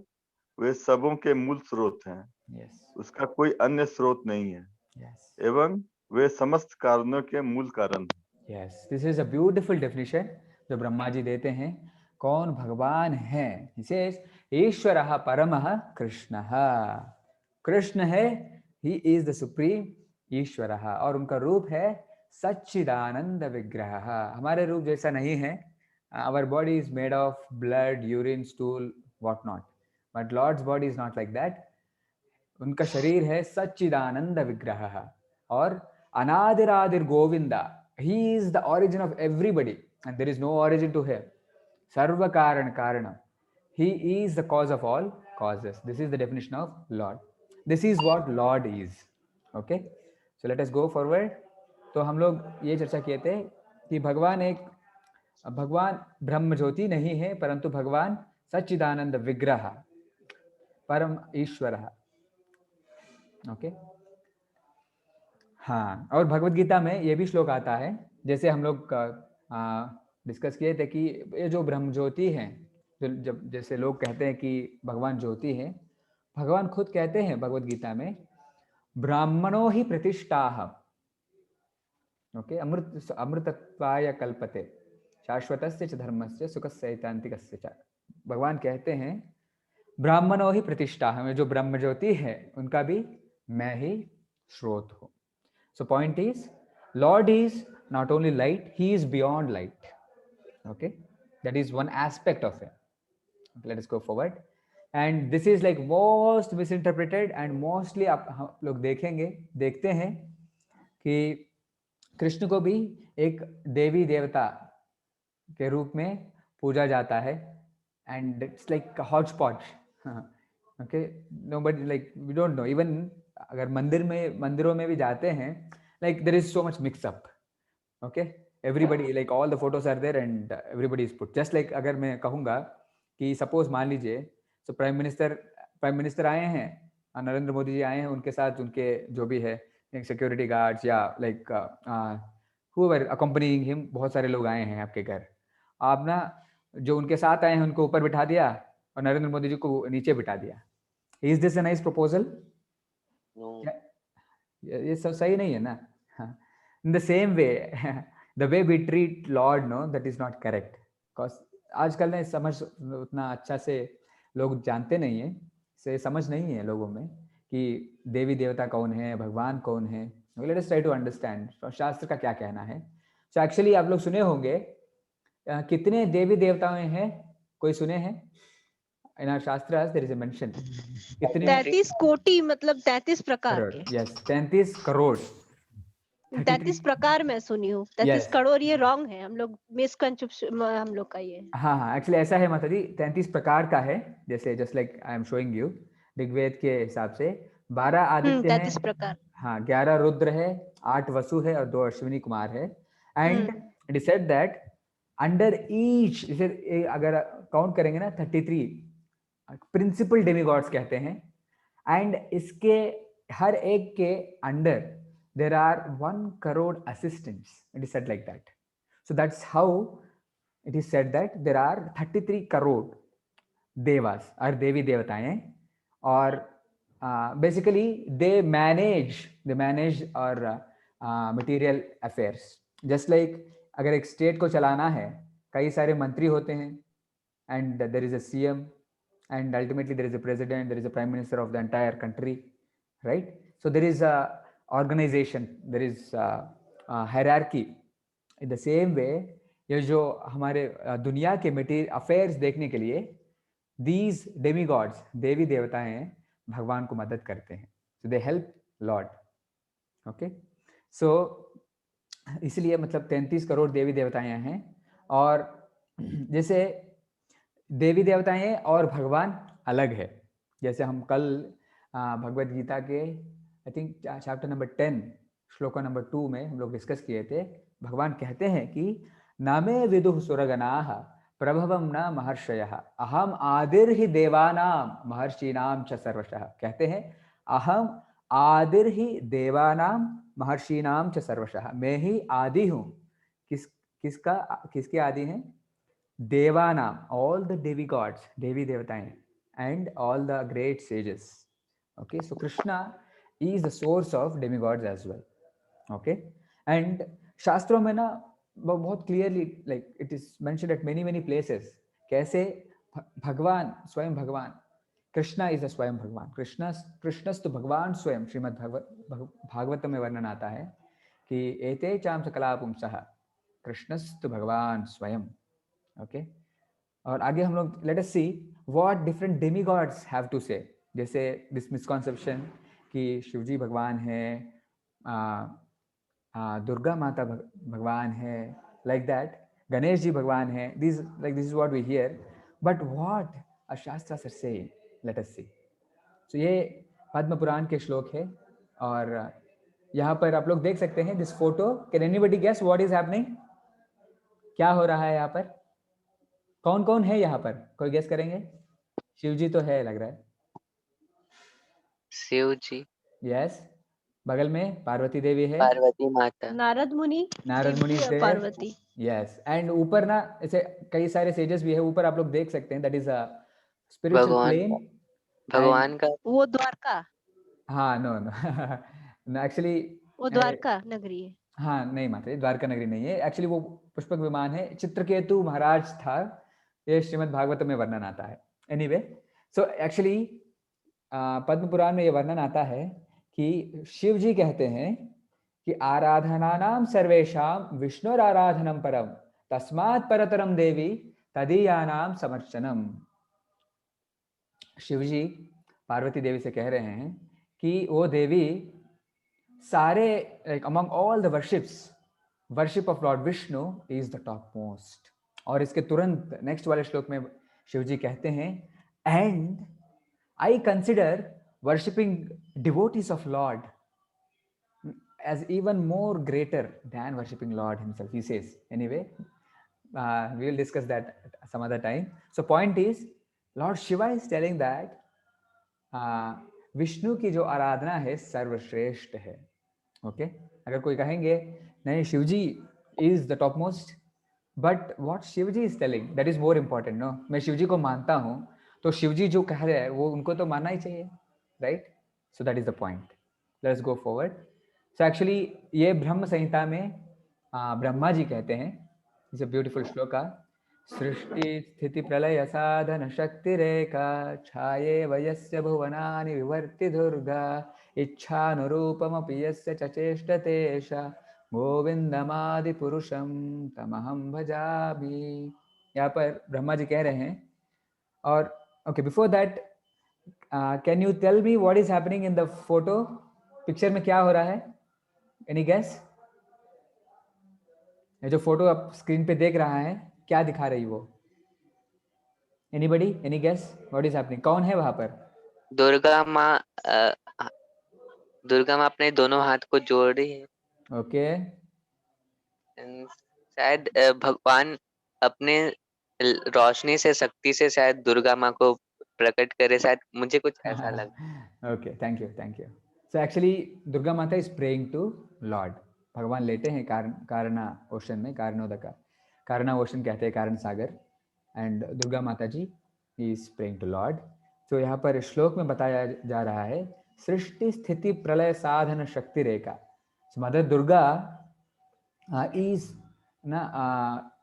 वे सबों के मूल स्रोत हैं। यस उसका कोई अन्य स्रोत नहीं है यस एवं वे समस्त कारणों के मूल कारण हैं। Yes, this is a beautiful definition जो ब्रह्मा जी देते हैं। कौन भगवान है? He says, ईश्वरः परमः कृष्णः। कृष्ण है, ही इज द सुप्रीम ईश्वरः, और उनका रूप है सच्चिदानंद विग्रह। हमारे रूप जैसा नहीं है। Our body is made of blood, urine, stool, what not, but lord's body is not like that. उनका शरीर है सच्चिदानंद विग्रह। और अनादिरादिर Govinda, he is the origin of everybody and there is no origin to him. Sarva Karan Karanam, he is the cause of all causes. This is the definition of Lord. This is what Lord is. Okay, so let us go forward. तो हम लोग ये चर्चा किए थे कि भगवान ब्रह्म ज्योति नहीं है, परंतु भगवान सच्चिदानंद विग्रह परम ईश्वर। ओके हाँ, और भगवत गीता में ये भी श्लोक आता है, जैसे हम लोग डिस्कस किए थे कि ये जो ब्रह्म ज्योति है, जब जैसे लोग कहते हैं कि भगवान ज्योति है, भगवान खुद कहते हैं भगवत गीता में, ब्राह्मणो ही प्रतिष्ठाहम्। ओके, अमृतत्वाय कल्पते शाश्वतस्य च धर्मस्य सुखस्यैकान्तिकस्य च। भगवान कहते हैं ब्राह्मणो ही प्रतिष्ठाहम्, जो ब्रह्म ज्योति है उनका भी मैं ही स्रोत हूँ। So point is, Lord is not only light, he is beyond light. Okay, that is one aspect of him. Okay, let us go forward. And this is like most misinterpreted and mostly आप हम लोग देखते हैं कि कृष्ण को भी एक देवी देवता के रूप में पूजा जाता है, and it's like a hodgepodge. Okay, nobody, like we don't know, even अगर मंदिरों में भी जाते हैं, like there is so much mix up. Okay, everybody, like all the photos are there and everybody is put, just like अगर मैं कहूँगा कि सपोज मान लीजिए, so प्राइम मिनिस्टर आए हैं, नरेंद्र मोदी जी आए हैं, उनके साथ उनके जो भी है सिक्योरिटी गार्ड्स या लाइक whoever accompanying him, बहुत सारे लोग आए हैं आपके घर, आप ना जो उनके साथ आए हैं उनको ऊपर बिठा दिया और नरेंद्र मोदी जी को नीचे बिठा दिया। Is this a nice proposal? ये सब सही नहीं है ना। In the same way the way we treat lord, no, that is not correct. Because आजकल ने समझ उतना अच्छा से लोग जानते नहीं है, से समझ नहीं है लोगों में कि देवी देवता कौन है, भगवान कौन है। Let us try to understand शास्त्र का क्या कहना है। सो एक्चुअली आप लोग सुने होंगे कितने देवी देवताएं हैं, कोई सुने हैं? In our shastras there is a mention कितने? 33 कोटि, मतलब 33 प्रकार के। यस, 33 करोड़। 33 प्रकार मैं सुनी हूँ। 33 करोड़ ये रॉन्ग है, हम लोग मिसकंसेप्शन हम लोग का ये। हाँ, एक्चुअली ऐसा है माता जी, 33 प्रकार का है। जैसे just like I am showing you, Rigveda के हिसाब से 12 आदित्य हैं, 33 प्रकार। हाँ, 11 रुद्र है, 8 वसु है और 2 अश्विनी कुमार है। And it is said that under each, इसे अगर काउंट करेंगे ना 33 प्रिंसिपल डेमीगॉड्स कहते हैं। एंड इसके हर एक के under there are 1 crore assistants. It is said like that. So that's how it is said that there are 33 crore devas or devi devataएं, और basically they manage our material affairs. Just like अगर एक state को चलाना है कई सारे मंत्री होते हैं, and there is a CM, and ultimately there is a president, there is a prime minister of the entire country, right? So there is a organization, there is a hierarchy. In the same way, ये जो हमारे दुनिया के material affairs देखने के लिए these demigods, देवी देवताएं भगवान को मदद करते हैं, so they help Lord. Okay, so इसलिए मतलब 33 करोड़ देवी देवताएं हैं, और जैसे देवी देवताएं और भगवान अलग है। जैसे हम कल भगवत गीता के आई थिंक चैप्टर नंबर 10 श्लोक नंबर 2 में हम लोग डिस्कस किए थे। भगवान कहते हैं कि नामे विदुः सुरगणाः प्रभवं न महर्षयः अहम आदिर्हि देवानाम महर्षीणाम च सर्वशः। कहते हैं अहम आदिर्हि देवानाम महर्षीणाम च सर्वशः, मैं ही आदि हूँ। किसके आदि हैं? देवानाम, ऑल द देवी गॉड्स, देवी देवताएं, and all the great sages. Okay, so Krishna is the source of demigods as well. Okay, and शास्त्रों में ना बहुत clearly like it is mentioned at many places कैसे भगवान स्वयं भगवान कृष्णा इज द स्वयं भगवान। कृष्णस्तु भगवान स्वयं। श्रीमद् भागवत में वर्णन आता है कि एते चाम सकला पुंसः कृष्णस्तु भगवान स्वयं। ओके, और आगे हम लोग let us see what different demigods have to say. जैसे दिस मिसकॉन्सेप्शन कि शिवजी भगवान है, दुर्गा माता भगवान है, लाइक दैट गणेश जी भगवान है, this is what we hear, but what a shastras are saying, let us see. So ये पद्म पुराण के श्लोक है, और यहाँ पर आप लोग देख सकते हैं this photo. Can anybody guess what is happening? क्या हो रहा है यहाँ पर? कौन कौन है यहाँ पर? कोई गेस करेंगे? शिव जी तो है लग रहा है। शिव जी, यस, बगल में पार्वती देवी है, पार्वती माता, नारद मुनि, नारद मुनि शिवजी और देव, पार्वती। यस, एंड ऊपर ना ऐसे कई सारे सेजेस भी है ऊपर, आप लोग देख सकते हैं। That is a spiritual plane. भगवान का वो द्वारका, हाँ, नो एक्चुअली वो द्वारका नगरी है। हाँ, नहीं माता, द्वारका नगरी नहीं है एक्चुअली, वो पुष्पक विमान है। चित्रकेतु महाराज था, ये श्रीमद् भागवत में वर्णन आता है। Anyway, so actually Padma Purana में ये वर्णन आता है कि शिव जी कहते हैं कि आराधनानाम सर्वेषाम विष्णुराराधनम परम तस्मात् परतरम देवी तदीयानाम समर्चनम। शिव जी पार्वती देवी से कह रहे हैं कि वो देवी सारे like among all the worship of Lord Vishnu is the topmost। और इसके तुरंत नेक्स्ट वाले श्लोक में शिव जी कहते हैं and I consider worshipping devotees of Lord as even more greater than worshipping Lord himself, he says. Anyway, we will discuss that some other time. So point is, Lord Shiva is telling that Vishnu की जो आराधना है सर्वश्रेष्ठ है। Okay, अगर कोई कहेंगे नहीं Shivji is the top most, but what Shivji is telling that is more important. No, मैं शिवजी को मानता हूँ तो शिवजी जो कह रहे हैं वो उनको तो मानना ही चाहिए, right? So that is the point. Let's go forward. So actually ये ब्रह्म संहिता में ब्रह्मा जी कहते हैं, इट्स अ ब्यूटीफुल श्लोका, सृष्टि स्थिति प्रलय साधन शक्ति रेखा छाये वयस्य भुवनानि विवर्ति दुर्गा इच्छानुरूपमपि यस्य च चेष्टते सा गोविंदमादि पुरुषम तमहं भजामि। यहाँ पर ब्रह्मा जी कह रहे हैं। और okay, before that can you tell me what is happening in the photo? Picture में क्या हो रहा है? Any guess? ये जो फोटो आप स्क्रीन पे देख रहा है क्या दिखा रही वो? Anybody, any guess what is happening? कौन है वहां पर? दुर्गा माँ अपने दोनों हाथ को जोड़ रही है। ओके, शायद भगवान अपने रोशनी से, शक्ति से शायद दुर्गा माँ को प्रकट करे, शायद मुझे कुछ ऐसा लगा। Okay, thank you. So actually Durga माता इज प्रेइंग टू लॉर्ड। भगवान लेटे हैं कारणा ओशन में, कारणोदका, कारणा ओशन कहते हैं, कारण सागर, एंड दुर्गा माता जी इज प्रेइंग टू लॉर्ड। तो यहाँ पर श्लोक में बताया जा रहा है सृष्टि स्थिति प्रलय साधन शक्ति रेखा। Mother Durga is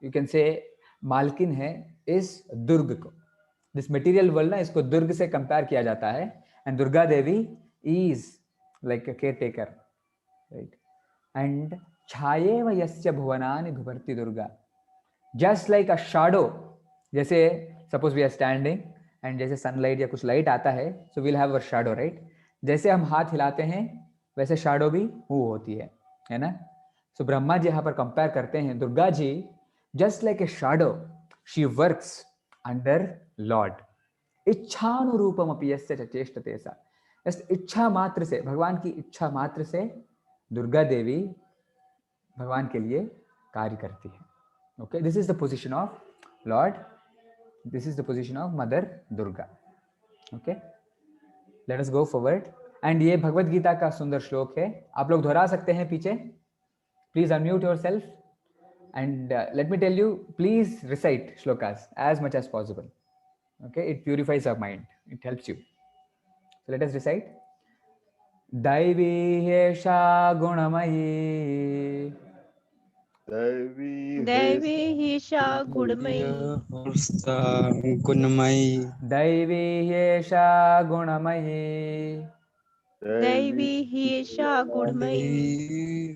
you can say मालकिन है इस दुर्ग को। दिस मटेरियल वर्ल्ड ना, इसको दुर्ग से कंपेयर किया जाता है, and Durga devi is like a caretaker, right. And छायेव यस्य भुवनानि बिभर्ति Durga, just like a shadow. जैसे suppose we are standing and जैसे सनलाइट या कुछ लाइट आता है, so we'll have a shadow, right. जैसे हम हाथ हिलाते हैं वैसे शैडो भी मूव होती है ना। सो ब्रह्मा जी यहाँ पर कंपेयर करते हैं Durga ji, just like a shadow she works under lord. इच्छानुरूपम अपि यस्य च चेष्टते सा, इच्छा मात्र से, भगवान की इच्छा मात्र से दुर्गा देवी भगवान के लिए कार्य करती है। Okay, this is the position of Lord, this is the position of mother Durga. Okay, let us go forward. And ये भगवत गीता का सुंदर श्लोक है, आप लोग दोहरा सकते हैं पीछे। Please unmute yourself and let me tell you, please recite shlokas as much as possible. Okay, it purifies our mind, it helps you. So let us recite. दैवी ह्येषा गुणमयी, दैवी हीशा गुणमयी, गुणमयी, दैवी ह्येषा गुणमयी, दैवी हीशा गुणमयी,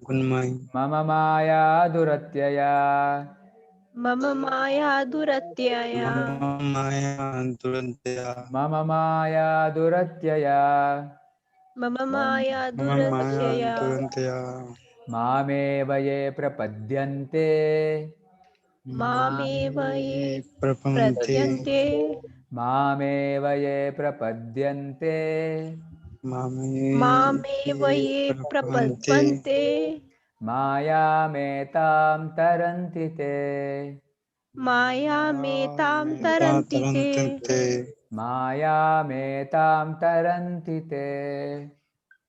गुणमयी, मम माया दुरत्यया, मम माया दुरत्यया, माया दुरन्तया, मम माया दुरत्यया, मम माया दुरत्यया, दुरन्तया, मामेव ये प्रपद्यन्ते, मामेव ये प्रपन्ते, प्रपद्यन्ते, मामेव ये प्रपद्यन्ते, मामेव ये प्रपन्ते, प्रपद्यन्ते, मायामेतां तरन्ति ते, मायामेतां तरन्ति ते, मायामेतां तरन्ति ते।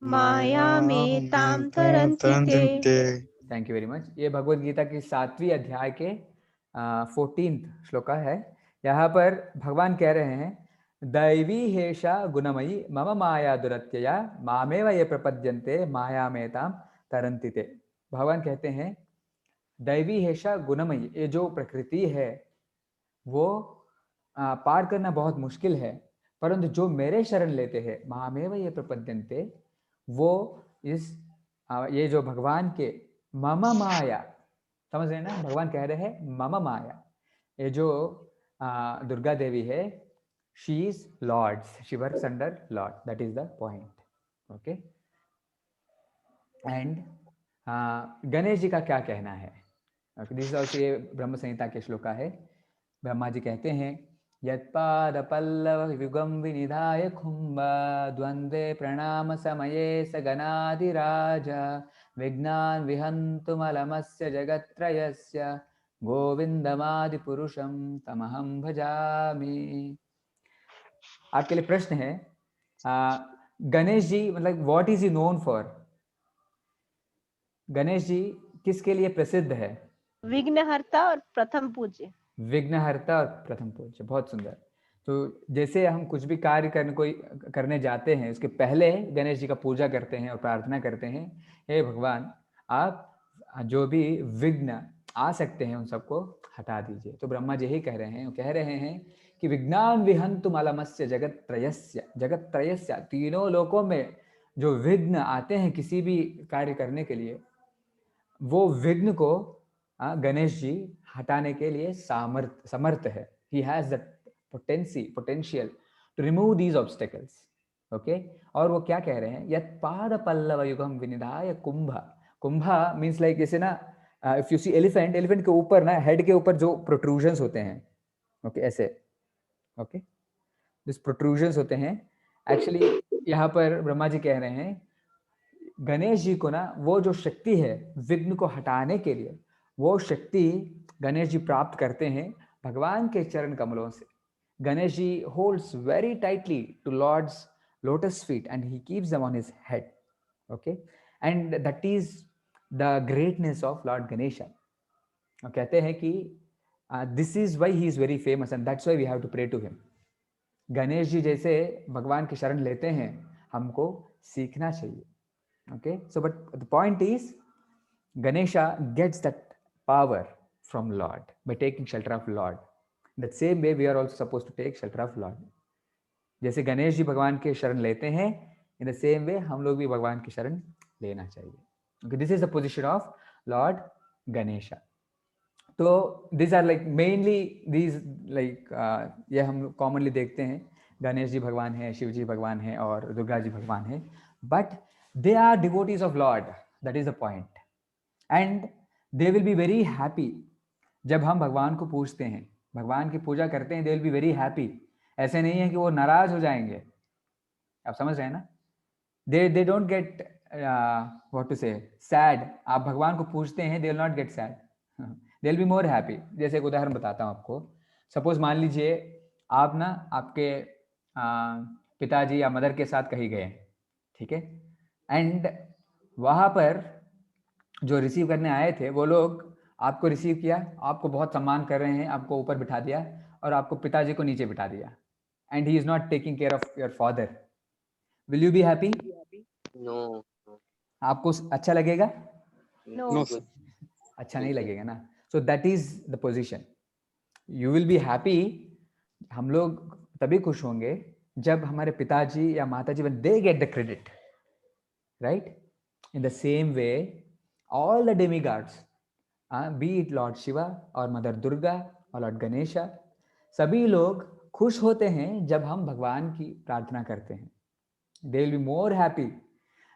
मायामेतां तरन्ति ते। Thank you very much. ये भगवत गीता की 7वीं अध्याय के 14th श्लोका है। यहाँ पर भगवान कह रहे हैं, दैवी हेषा गुणमयी मम माया दुरत्यया मामेव ये प्रपद्यन्ते मायामेतां तरन्ति ते। भगवान कहते हैं दैवी हेषा गुणमयी, ये जो प्रकृति है वो पार करना बहुत मुश्किल है, परंतु जो मेरे शरण लेते हैं मामेव ये प्रपद्यन्ते, वो इस ये जो भगवान के मम माया, समझ रहे हैं ना, भगवान कह रहे हैं मम माया, ये जो दुर्गा देवी है, she is lord's, she works under lord, that is the point. Okay, and Ganesh ji का क्या कहना है? दिस इज ऑल्सो ये ब्रह्म संहिता के श्लोका है। ब्रह्मा जी कहते हैं, यत्पाद पल्लव युगम विनिधाय कुंभ द्वंद्वे प्रणाम समये स गणाधिराज विघ्नान् विहन्तु मलमस्य जगत्त्रयस्य गोविंदमादि पुरुषम तमहं भजामि। आपके लिए प्रश्न है, गणेश जी मतलब what is he known for? Ganesh ji किसके लिए प्रसिद्ध है? विघ्नहर्ता और प्रथम पूज्य। विघ्नहर्ता और प्रथम पूज्य, बहुत सुंदर। तो जैसे हम कुछ भी कार्य करने जाते हैं, उसके पहले गणेश जी का पूजा करते हैं और प्रार्थना करते हैं, हे भगवान आप जो भी विघ्न आ सकते हैं उन सबको हटा दीजिए। तो ब्रह्मा जी ही कह रहे हैं, कह रहे हैं कि विघ्नान् विहन्तु मलमस्य जगत्त्रयस्य, जगत्त्रयस्य, तीनों लोकों में जो विघ्न आते हैं किसी भी कार्य करने के लिए, वो विघ्न को गणेश जी हटाने के लिए समर्थ है। He has the potential to remove these obstacles. Okay? और वो क्या कह रहे हैं? यत् पाद पल्लव युगम विनिधाय कुंभ। कुंभा मीन्स लाइक जैसे ना, if you see elephant, elephant के ऊपर ना, हेड के ऊपर जो प्रोट्रूजन्स होते हैं, ओके ऐसे, ओके दिस प्रोट्रूजन्स होते हैं। एक्चुअली यहाँ पर ब्रह्मा जी कह रहे हैं गणेश जी को ना वो जो शक्ति है विघ्न को हटाने के लिए, वो शक्ति गणेश जी प्राप्त करते हैं भगवान के चरण कमलों से। Ganesh ji holds very tightly to lord's lotus feet and he keeps them on his head. Okay, and that is the greatness of lord Ganesha. कहते हैं कि this is why he is very famous and that's why we have to pray to him. Ganesh ji जैसे भगवान की शरण लेते हैं हमको सीखना चाहिए। Okay, so but the point is Ganesha gets that power from Lord, by taking shelter of Lord. In the same way we are also supposed to take shelter of Lord. जैसे गणेश जी भगवान के शरण लेते हैं, in the same way हम लोग भी भगवान की शरण लेना चाहिए. Okay, this is the position of Lord Ganesha. तो these are like mainly these like ये हम लोग commonly देखते हैं, गणेश जी भगवान है, शिव जी भगवान है और दुर्गा जी भगवान है, but they are devotees of Lord, that is the point, and they will be very happy जब हम भगवान को पूजते हैं, भगवान की पूजा करते हैं, they will be very happy. ऐसे नहीं है कि वो नाराज हो जाएंगे, आप समझ रहे हैं ना? they don't get what to say sad. आप भगवान को पूजते हैं, they will not get sad, they will be more happy. जैसे एक उदाहरण बताता हूँ आपको. सपोज मान लीजिए आप ना आपके पिताजी या मदर के साथ कहीं गए, ठीक है, एंड वहाँ पर जो रिसीव करने आए थे वो लोग आपको रिसीव किया, आपको बहुत सम्मान कर रहे हैं, आपको ऊपर बिठा दिया और आपको पिताजी को नीचे बिठा दिया, and he is not taking care of your father. Will you be happy? No. आपको अच्छा लगेगा? No, sir. अच्छा नहीं लगेगा ना. So that is the position. You will be happy. हम लोग तभी खुश होंगे जब हमारे पिताजी या माताजी when they get the credit, right? In the same way, all the demigods, be it Lord Shiva or Mother Durga or Lord Ganesha, सभी लोग खुश होते हैं जब हम भगवान की प्रार्थना करते हैं. They will be more happy.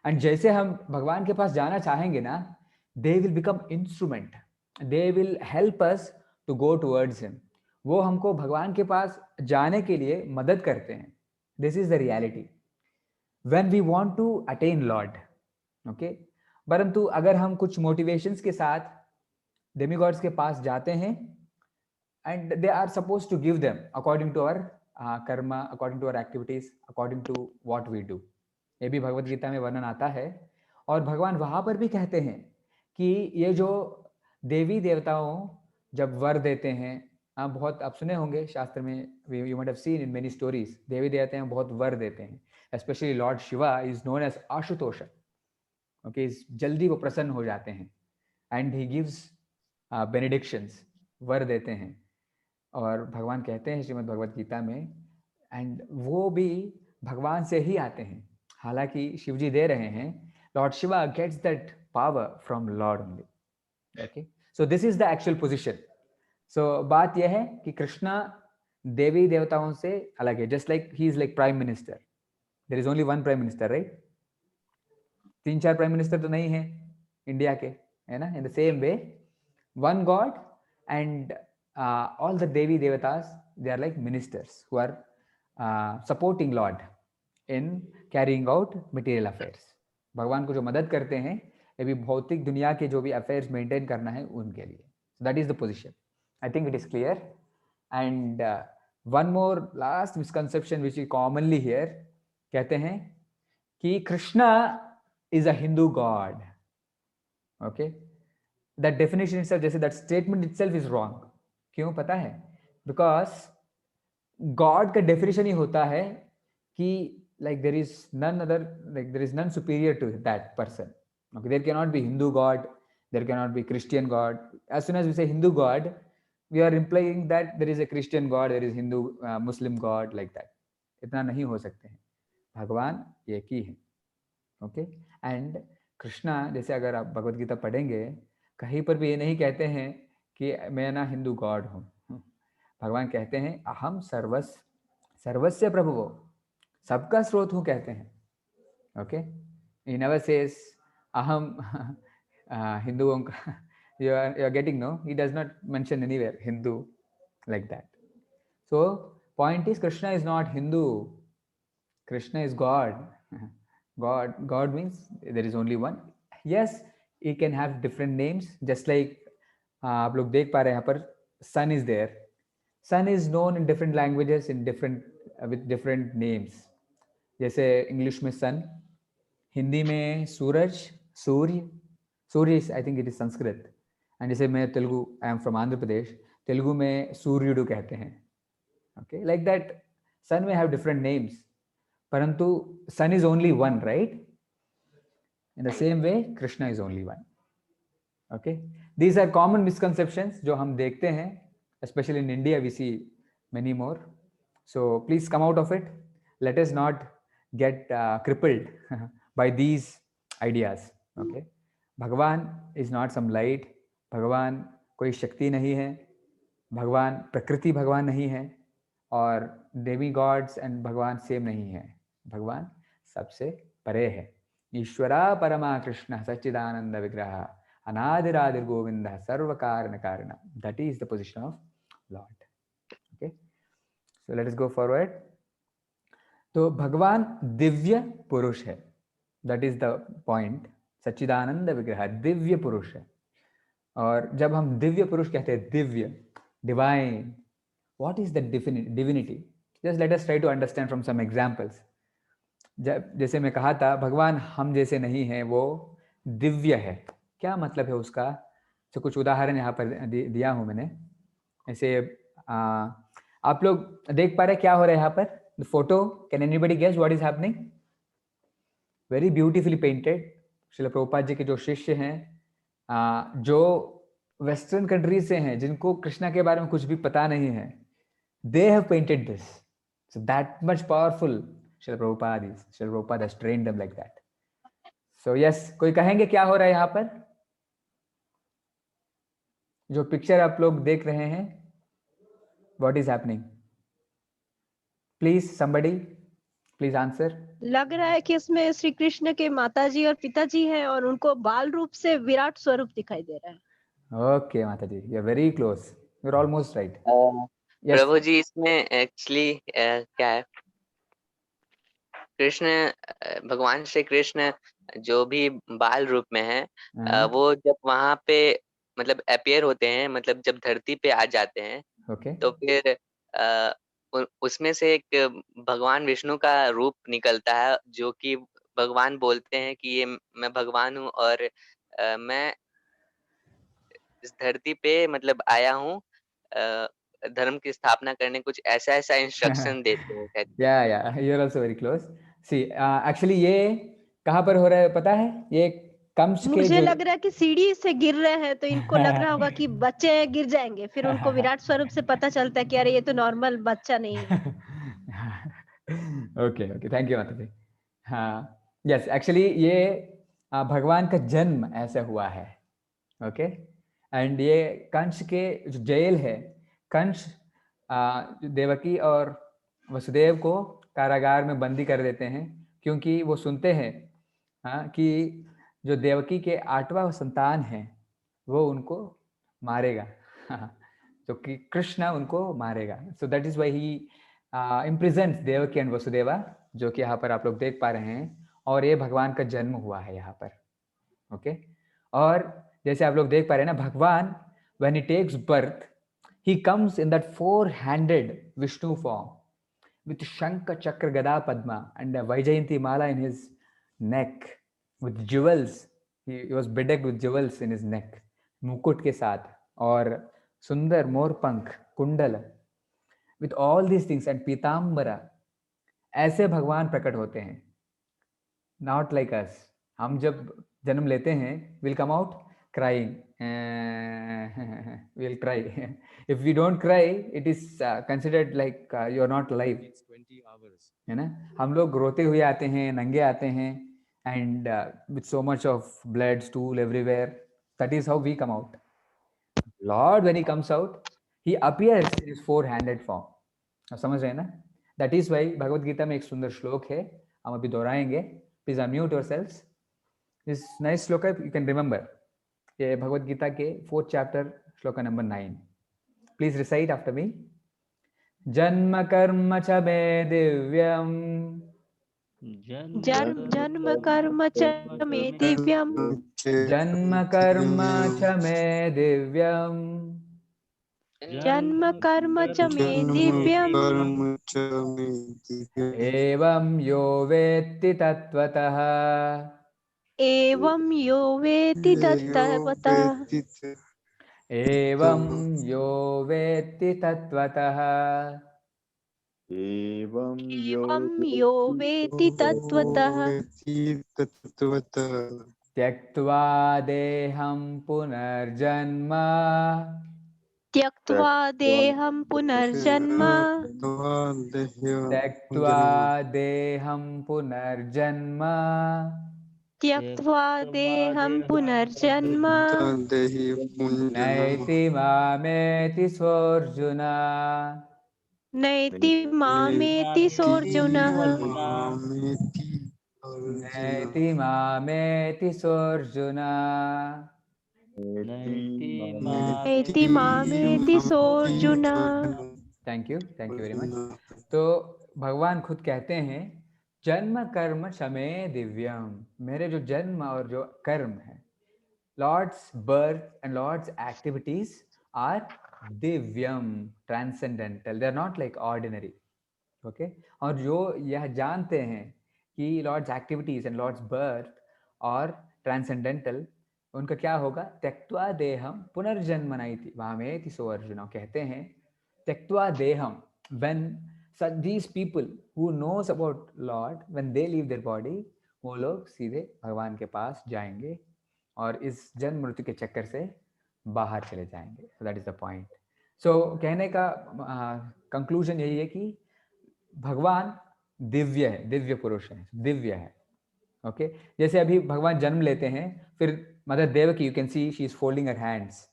And जैसे हम भगवान के पास जाना चाहेंगे ना, they will become instrument. They will help us to go towards him. वो हमको भगवान के पास जाने के लिए मदद करते हैं. This is the reality. When we want to attain Lord, okay? परंतु अगर हम कुछ motivations के साथ demigods के पास जाते हैं, and they are supposed to give them according to our karma, according to our activities, according to what we do. ये भी भगवत गीता में वर्णन आता है, और भगवान वहां पर भी कहते हैं कि ये जो देवी देवताओं जब वर देते हैं, बहुत आप सुने होंगे शास्त्र में, you might have seen in many stories, देवी देवताएं बहुत वर देते हैं. Especially Lord Shiva is known as Ashutosha. Okay, जल्दी वो प्रसन्न हो जाते हैं, and he gives benedictions, वर देते हैं. और भगवान कहते हैं श्रीमद् भगवत गीता में, एंड वो भी भगवान से ही आते हैं. हालांकि शिव जी दे रहे हैं, lord Shiva gets that power from lord only. Okay, so this is the actual position. So बात यह है कि कृष्णा देवी देवताओं से अलग है. Just like he is like prime minister. There is only one prime minister, right? 3-4 prime minister तो नहीं है इंडिया के, है ना? In the same way, one god and all the Devi Devatas, they are like ministers who are supporting Lord in carrying out material affairs. भगवान को जो मदद करते हैं, ये भी भौतिक दुनिया के जो भी affairs maintain करना है उनके लिए. So that is the position. I think it is clear. And one more last misconception which we commonly hear, कहते हैं कि Krishna is a Hindu god. Okay, that definition itself, जैसे that statement itself is wrong. क्यों पता है? Because God का definition ही होता है कि like there is none other, like there is none superior to that person. Okay, there cannot be Hindu God, there cannot be Christian God. As soon as we say Hindu God, we are implying that there is a Christian God, there is Hindu Muslim God, like that. इतना नहीं हो सकते हैं. भगवान एक ही है. Okay, and Krishna, जैसे अगर आप भगवत गीता पढ़ेंगे, कहीं पर भी ये नहीं कहते हैं कि मैं ना हिंदू गॉड हूँ. भगवान कहते हैं अहम सर्वस्य प्रभुवो, सबका स्रोत हूँ कहते हैं. ओके, ही नेवर सेज अहम हिंदुओं का. you are getting, no, he does not mention anywhere Hindu like that. So point is, Krishna is not Hindu, Krishna is God. God means there is only one. Yes, he can have different names, just like आप लोग देख पा रहे हैं यहाँ पर sun is there. Sun is known in different languages in different with different names. जैसे English में sun, हिंदी में सूरज, सूर्य I think it is Sanskrit. And जैसे मैं Telugu, I am from Andhra Pradesh, Telugu में सूर्युडु कहते हैं. Okay, like that, sun may have different names, परंतु sun is only one, right? In the same way, Krishna is only one. Okay, these are common misconceptions जो हम देखते हैं, especially in India we see many more. So please come out of it. Let us not get crippled by these ideas. Okay, भगवान is not some light. भगवान कोई शक्ति नहीं है, भगवान प्रकृति भगवान नहीं है, और देवी गॉड्स एंड भगवान सेम नहीं है. भगवान सबसे परे है. ईश्वरा परमा कृष्ण सच्चिदानंद विग्रह अनादिरादिर गोविंद सर्व कारण कारण. That is the position of Lord. Okay, so let us go forward. तो भगवान दिव्य पुरुष है. That is the point. सच्चिदानंद विग्रह दिव्य पुरुष है. और जब हम दिव्य पुरुष कहते हैं, Divya, divine, what is the divinity? Just let us try to understand from some examples. जैसे मैं कहा था, भगवान हम जैसे नहीं है, वो दिव्य है. क्या मतलब है उसका? तो कुछ उदाहरण यहाँ पर दिया हूँ मैंने. ऐसे आप लोग देख पा रहे क्या हो रहा है यहाँ पर? The photo, can anybody guess what is happening? Very beautifully painted. Srila Prabhupada ji के जो शिष्य हैं, जो वेस्टर्न कंट्री से हैं, जिनको कृष्णा के बारे में कुछ भी पता नहीं है, they have painted this. So that much powerful Srila Prabhupada is. Srila Prabhupada has trained them like that. So yes, कोई कहेंगे क्या हो रहा है यहाँ पर? जो पिक्चर आप लोग देख रहे हैं, what is happening? Please somebody, please answer. लग रहा है कि इसमें श्री कृष्ण के माताजी और पिताजी हैं और उनको बाल रूप से विराट स्वरूप दिखाई दे रहा है. Okay, माताजी, you are very close. You are almost right. Yes. प्रभु जी, इसमें एक्चुअली क्या है, कृष्ण भगवान श्री कृष्ण जो भी बाल रूप में है, वो जब वहां पे मतलब अपीयर होते हैं, मतलब जब धरती पे आ जाते हैं, Okay. तो फिर उसमें से एक भगवान विष्णु का रूप निकलता है, जो कि भगवान बोलते हैं कि ये मैं भगवान हूँ और मैं इस धरती पे मतलब आया हूँ धर्म की स्थापना करने, कुछ ऐसा इंस्ट्रक्शन देते हैं शायद. Yeah, you are also very close. See, actually ये कहाँ पर हो रहा है पता है? ये कंस के मुझे जो लग रहा है कि सीढ़ी से गिर रहे हैं, तो इनको लग रहा होगा कि बच्चे गिर जाएंगे, फिर उनको विराट स्वरूप से पता चलता है कि अरे ये तो नॉर्मल बच्चा नहीं है. ओके, थैंक यू माताजी. हाँ, यस, एक्चुअली ये भगवान का जन्म ऐसा हुआ है. ओके, एंड ये कंस के जो जेल है, कंस देवकी और वसुदेव को कारागार में बंदी कर देते हैं, क्योंकि वो सुनते हैं कि जो देवकी के 8वां संतान है वो उनको मारेगा. तो कि कृष्ण उनको मारेगा. So that is why he imprisons Devaki and Vasudeva, जो कि यहाँ पर आप लोग देख पा रहे हैं. और ये भगवान का जन्म हुआ है यहाँ पर. ओके, और जैसे आप लोग देख पा रहे हैं ना, भगवान when he takes birth, he comes in that 4-handed Vishnu form with Shankha, Chakra, Gada, Padma and a Vaijayanti mala in his neck with jewels. He was bedecked with jewels in his neck, मुकुट के साथ, और सुंदर मोर पंख, कुंडल, with all these things and Pitambara. ऐसे भगवान प्रकट होते हैं. Not like us. हम जब जन्म लेते हैं, we'll come out crying. We'll cry. If we don't cry, it is considered like you're not alive. है ना? हम लोग रोते हुए आते हैं, नंगे आते हैं, and with so much of blood, stool everywhere. That is how we come out. Lord, when he comes out, he appears in his 4-handed form. आप समझ रहे हैं ना? That is why Bhagavad Gita में एक सुंदर श्लोक है, हम अभी दोहराएंगे. Please unmute yourselves. This nice shloka you can remember. ये भगवत गीता के 4th chapter shloka number 9. Please recite after me. जन्म कर्म च मे दिव्यम. जन्म कर्म च मे दिव्यम. जन्म कर्म च मे दिव्यम. जन्म कर्म च मे दिव्यम. एवं यो वेत्ति तत्त्वतः. एवं यो वेत्ति तत्त्वतः. एवं यो वेत्ति तत्त्वतः. एवं एवं यो वेत्ति तत्त्वतः. त्यक्त्वा देहं पुनर्जन्म त्यक्त्वा देहं पुनर्जन्म त्यक्त्वा देहं पुनर्जन्म त्यक्त्वा देहं पुनर्जन्म देहि पुनर्जन्म नैति मामेति सोऽर्जुन नैति मामेति सोऽर्जुनः मामेति नैति मामेति सोऽर्जुन नैति मामेति सोऽर्जुन। Thank you very much. तो भगवान खुद कहते हैं जन्म कर्म क्षमे दिव्यम, मेरे जो जन्म और जो कर्म है, lord's birth and lord's activities are divyam, transcendental, they are not like ordinary. Okay, और जो यह जानते हैं कि lord's activities and lord's birth और ट्रांसेंडेंटल, उनका क्या होगा? त्यक्त्वा देहम पुनर्जन्म नैति मामेति सो अर्जुन। कहते हैं त्यक्त्वा देहम, when these people who knows about Lord, when they leave their body, वो लोग सीधे भगवान के पास जाएंगे और इस जन्म मृत्यु के चक्कर से बाहर चले जाएंगे। So that is the point. So कहने का कंक्लूजन यही है कि भगवान दिव्य है, दिव्य पुरुष है, दिव्य है। ओके, जैसे अभी भगवान जन्म लेते हैं, फिर mother Devaki, you can see she is folding her hands.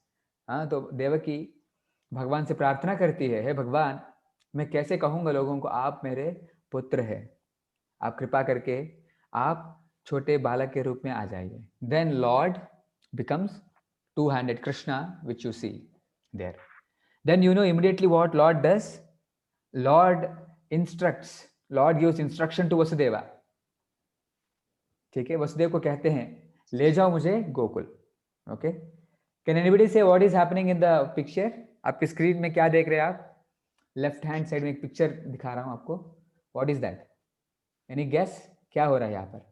हाँ, तो देवकी भगवान से प्रार्थना करती है, हे भगवान, मैं कैसे कहूँगा लोगों को आप मेरे पुत्र हैं, आप कृपा करके आप छोटे बालक के रूप में आ जाइए। Then lord becomes two-handed Krishna, which you see there. Then you know immediately what Lord does. Lord instructs, Lord gives instruction to Vasudeva. ठीक है, वसुदेव को कहते हैं ले जाओ मुझे गोकुल। ओके, कैन एनीबडी से what is happening in the picture? आपके स्क्रीन में क्या देख रहे हैं आप? लेफ्ट हैंड साइड में एक पिक्चर दिखा रहा हूं आपको। What is that? Any guess क्या हो रहा है यहाँ पर?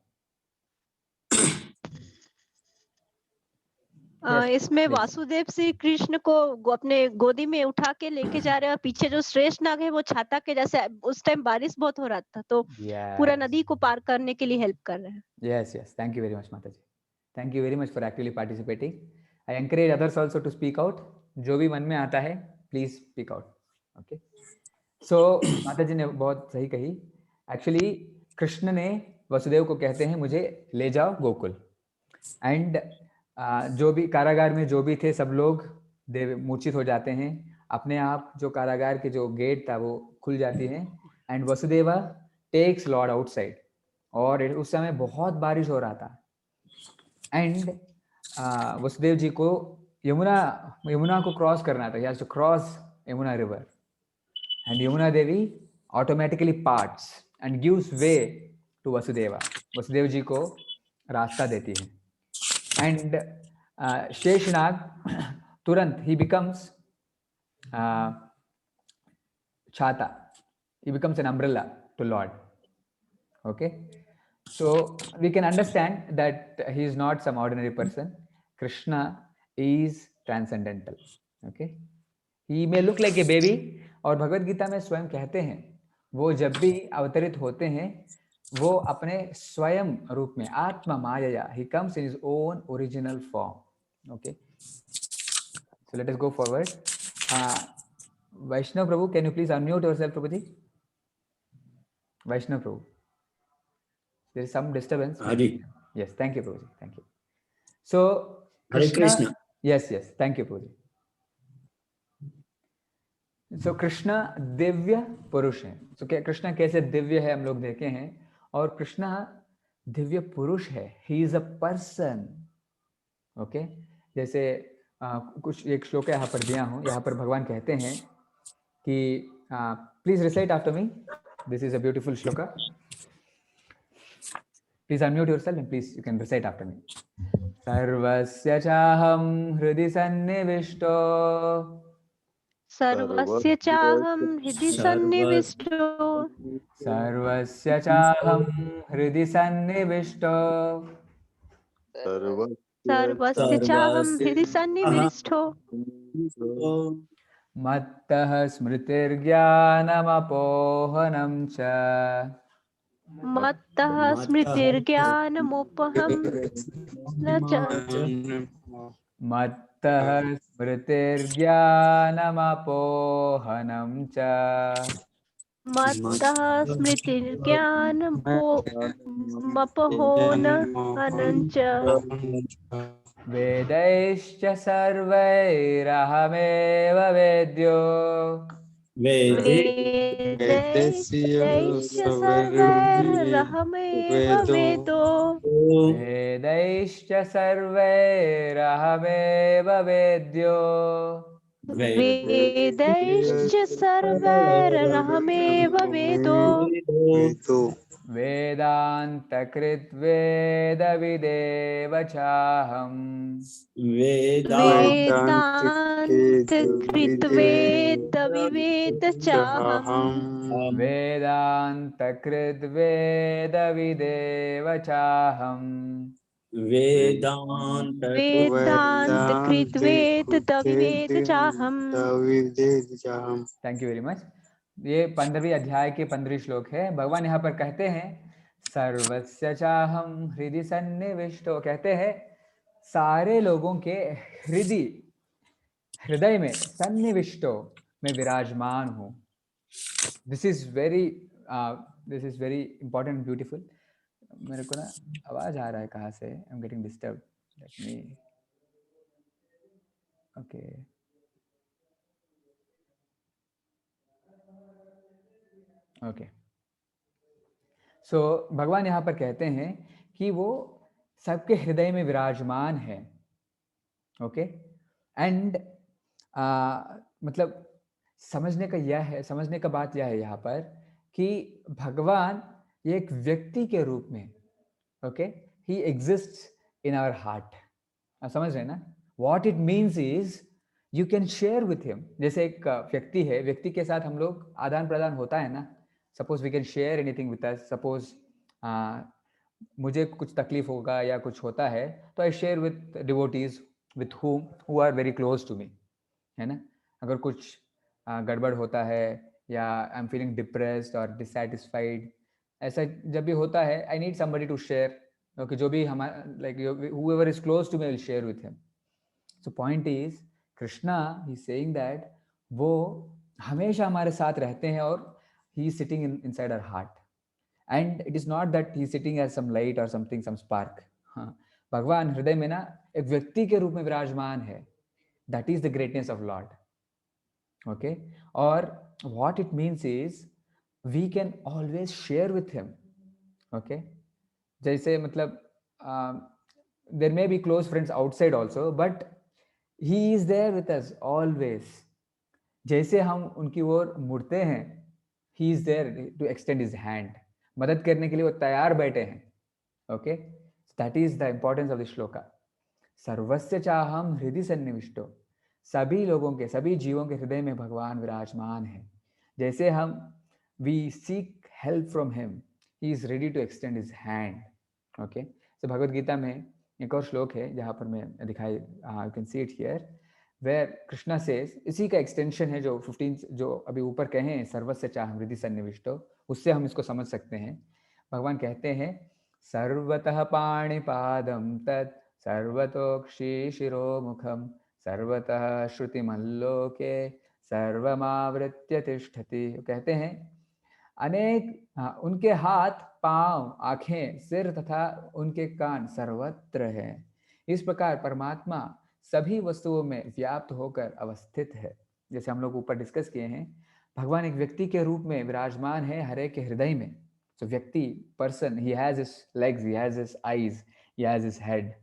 इसमें वासुदेव श्री कृष्ण को अपने गोदी में उठा के लेके जा रहे हैं और पीछे जो श्रेष्ठ नाग है वो छाता के जैसे, उस टाइम बारिश बहुत हो रहा था तो पूरा नदी को पार करने के लिए हेल्प कर रहे हैं। Yes yes, thank you very much माता जी, thank you very much for actively participating. I encourage others also to speak out. जो भी मन में आता है please speak out. Okay, so माता जी ने बहुत सही कही। एक्चुअली कृष्ण ने वसुदेव को कहते हैं मुझे ले जाओ गोकुल, एंड जो भी कारागार में जो भी थे सब लोग मूर्छित हो जाते हैं अपने आप। जो कारागार के जो गेट था वो खुल जाती है and Vasudeva takes lord outside. और उस समय बहुत बारिश हो रहा था एंड वसुदेव जी को यमुना को क्रॉस करना था। He has to cross Yamuna river and Yamuna devi automatically parts and gives way to Vasudeva. Vasudev ji को रास्ता देती है एंड शेषनाग तुरंत ही बिकम्स छाता, he becomes an umbrella to Lord. Okay, so we can understand that he is not some ordinary person. Krishna is transcendental. Okay, he may look like a baby, और भगवत गीता में स्वयं कहते हैं वो जब भी अवतरित होते हैं वो अपने स्वयं रूप में आत्मा माया, he comes in his own original form. Okay, so let us go forward. Vaishnav Prabhu, can you please unmute yourself, Prabhuji? Vaishnav Prabhu, there is some disturbance. Hari. Yes, thank you, Prabhuji, thank you. So Hare Krishna. Yes, thank you, Prabhuji. So Krishna Divya पुरुष है। So Krishna कैसे दिव्य है हम लोग देखे हैं, और कृष्णा दिव्य पुरुष है। He is a person. Okay, जैसे कुछ एक श्लोक यहाँ पर दिया हूँ। यहाँ पर भगवान कहते हैं कि please recite after me, this is a beautiful shloka. Please unmute yourself and please you can recite after me. सर्वस्य चाहं हृदि सन्निविष्टो, सर्वस्य चाहं हृदि सन्निविष्टो, सर्वस्य चाहं हृदि सन्निविष्टो, सर्वस्य चाहं हृदि सन्निविष्टो, मत्तः स्मृतिर्ज्ञानमपोहनं च, मत्तः स्मृतिर्ज्ञानमुपहं न च मत्तः स्मृतिर्ज्ञानमपोहनं च मत्तः स्मृतिर्ज्ञानमपोहनं च वेदैश्च सर्वैरहमेव वेद्यो वेदैश्च सर्वैरहमेव वेदो वेदैश्च सर्वैरहमेव वेद्यो वेदैश्च सर्वैरहमेव वेदो वेदान्तकृद्वेदविदेव चाहम् वेदान्तकृद्वेदविवेद चाहम् वेदान्तकृद्वेदविदेव चाहम् वेदान्तकृद्वेदविवेद चाहम्। Thank you very much. ये 15वीं अध्याय के 15 श्लोक है। भगवान यहाँ पर कहते हैं सर्वस्य चाहम हृदि सन्निविष्टो, कहते हैं सारे लोगों के हृदय में सन्निविष्टो में विराजमान हूँ। This is very important beautiful. मेरे को ना आवाज आ रहा है कहाँ से, I am getting disturb, let me okay okay. So भगवान यहाँ पर कहते हैं कि वो सबके हृदय में विराजमान है। ओके एंड मतलब समझने का बात यह है यहाँ पर कि भगवान ये एक व्यक्ति के रूप में, okay, he exists in our heart. आप समझ रहे हैं ना? What it means is you can share with him. जैसे एक व्यक्ति है, व्यक्ति के साथ हम लोग आदान प्रदान होता है ना। Suppose we can share anything with us. Suppose मुझे कुछ तकलीफ होगा या कुछ होता है तो I share with devotees with whom who are very close to me, है ना। अगर कुछ गड़बड़ होता है या आई एम फीलिंग डिप्रेस्ड और डिससैटिस्फाइड, ऐसा जब भी होता है, I need somebody to share. Okay, जो भी हमारा like whoever is close to me, I will share with him. So point is, Krishna he is saying that वो हमेशा हमारे साथ रहते हैं और he is sitting inside our heart. And it is not that he is sitting as some light or something, some spark. हाँ, भगवान हृदय में ना एक व्यक्ति के रूप में विराजमान है। That is the greatness of Lord. Okay, और what it means is we can always share with him. Okay, जैसे मतलब there may be close friends outside also, but he is there with us always. जैसे हम उनकी ओर मुड़ते हैं, he is there to extend his hand. मदद करने के लिए वो तैयार बैठे हैं। Okay, that is the importance of the shloka. सर्वस्य चाहम हृदि सन्निविष्टो, सभी लोगों के, सभी जीवों के हृदय में भगवान विराजमान है। जैसे हम we seek help from him, he is ready to extend his hand. Okay, तो भगवद गीता में एक और श्लोक है जहाँ पर मैं दिखाई, you can see it here, where Krishna says, इसी का एक्सटेंशन है जो 15 जो अभी ऊपर कहे हैं, सर्वस्य चाहम हृदि सन्निविष्टो, उससे हम इसको समझ सकते हैं। भगवान कहते हैं सर्वतः पाणिपादं तत् सर्वतोक्षि शिरोमुखम सर्वतः श्रुतिमल्लोके सर्वमावृत्य तिष्ठति। कहते हैं अनेक उनके हाथ, पांव, आंखें, सिर तथा उनके कान सर्वत्र हैं। इस प्रकार परमात्मा सभी वस्तुओं में व्याप्त होकर अवस्थित है। जैसे हम लोग ऊपर डिस्कस किए हैं, भगवान एक व्यक्ति के रूप में विराजमान है हर एक के हृदय में। सो व्यक्ति, person, he has his legs, he has his eyes, he has his head.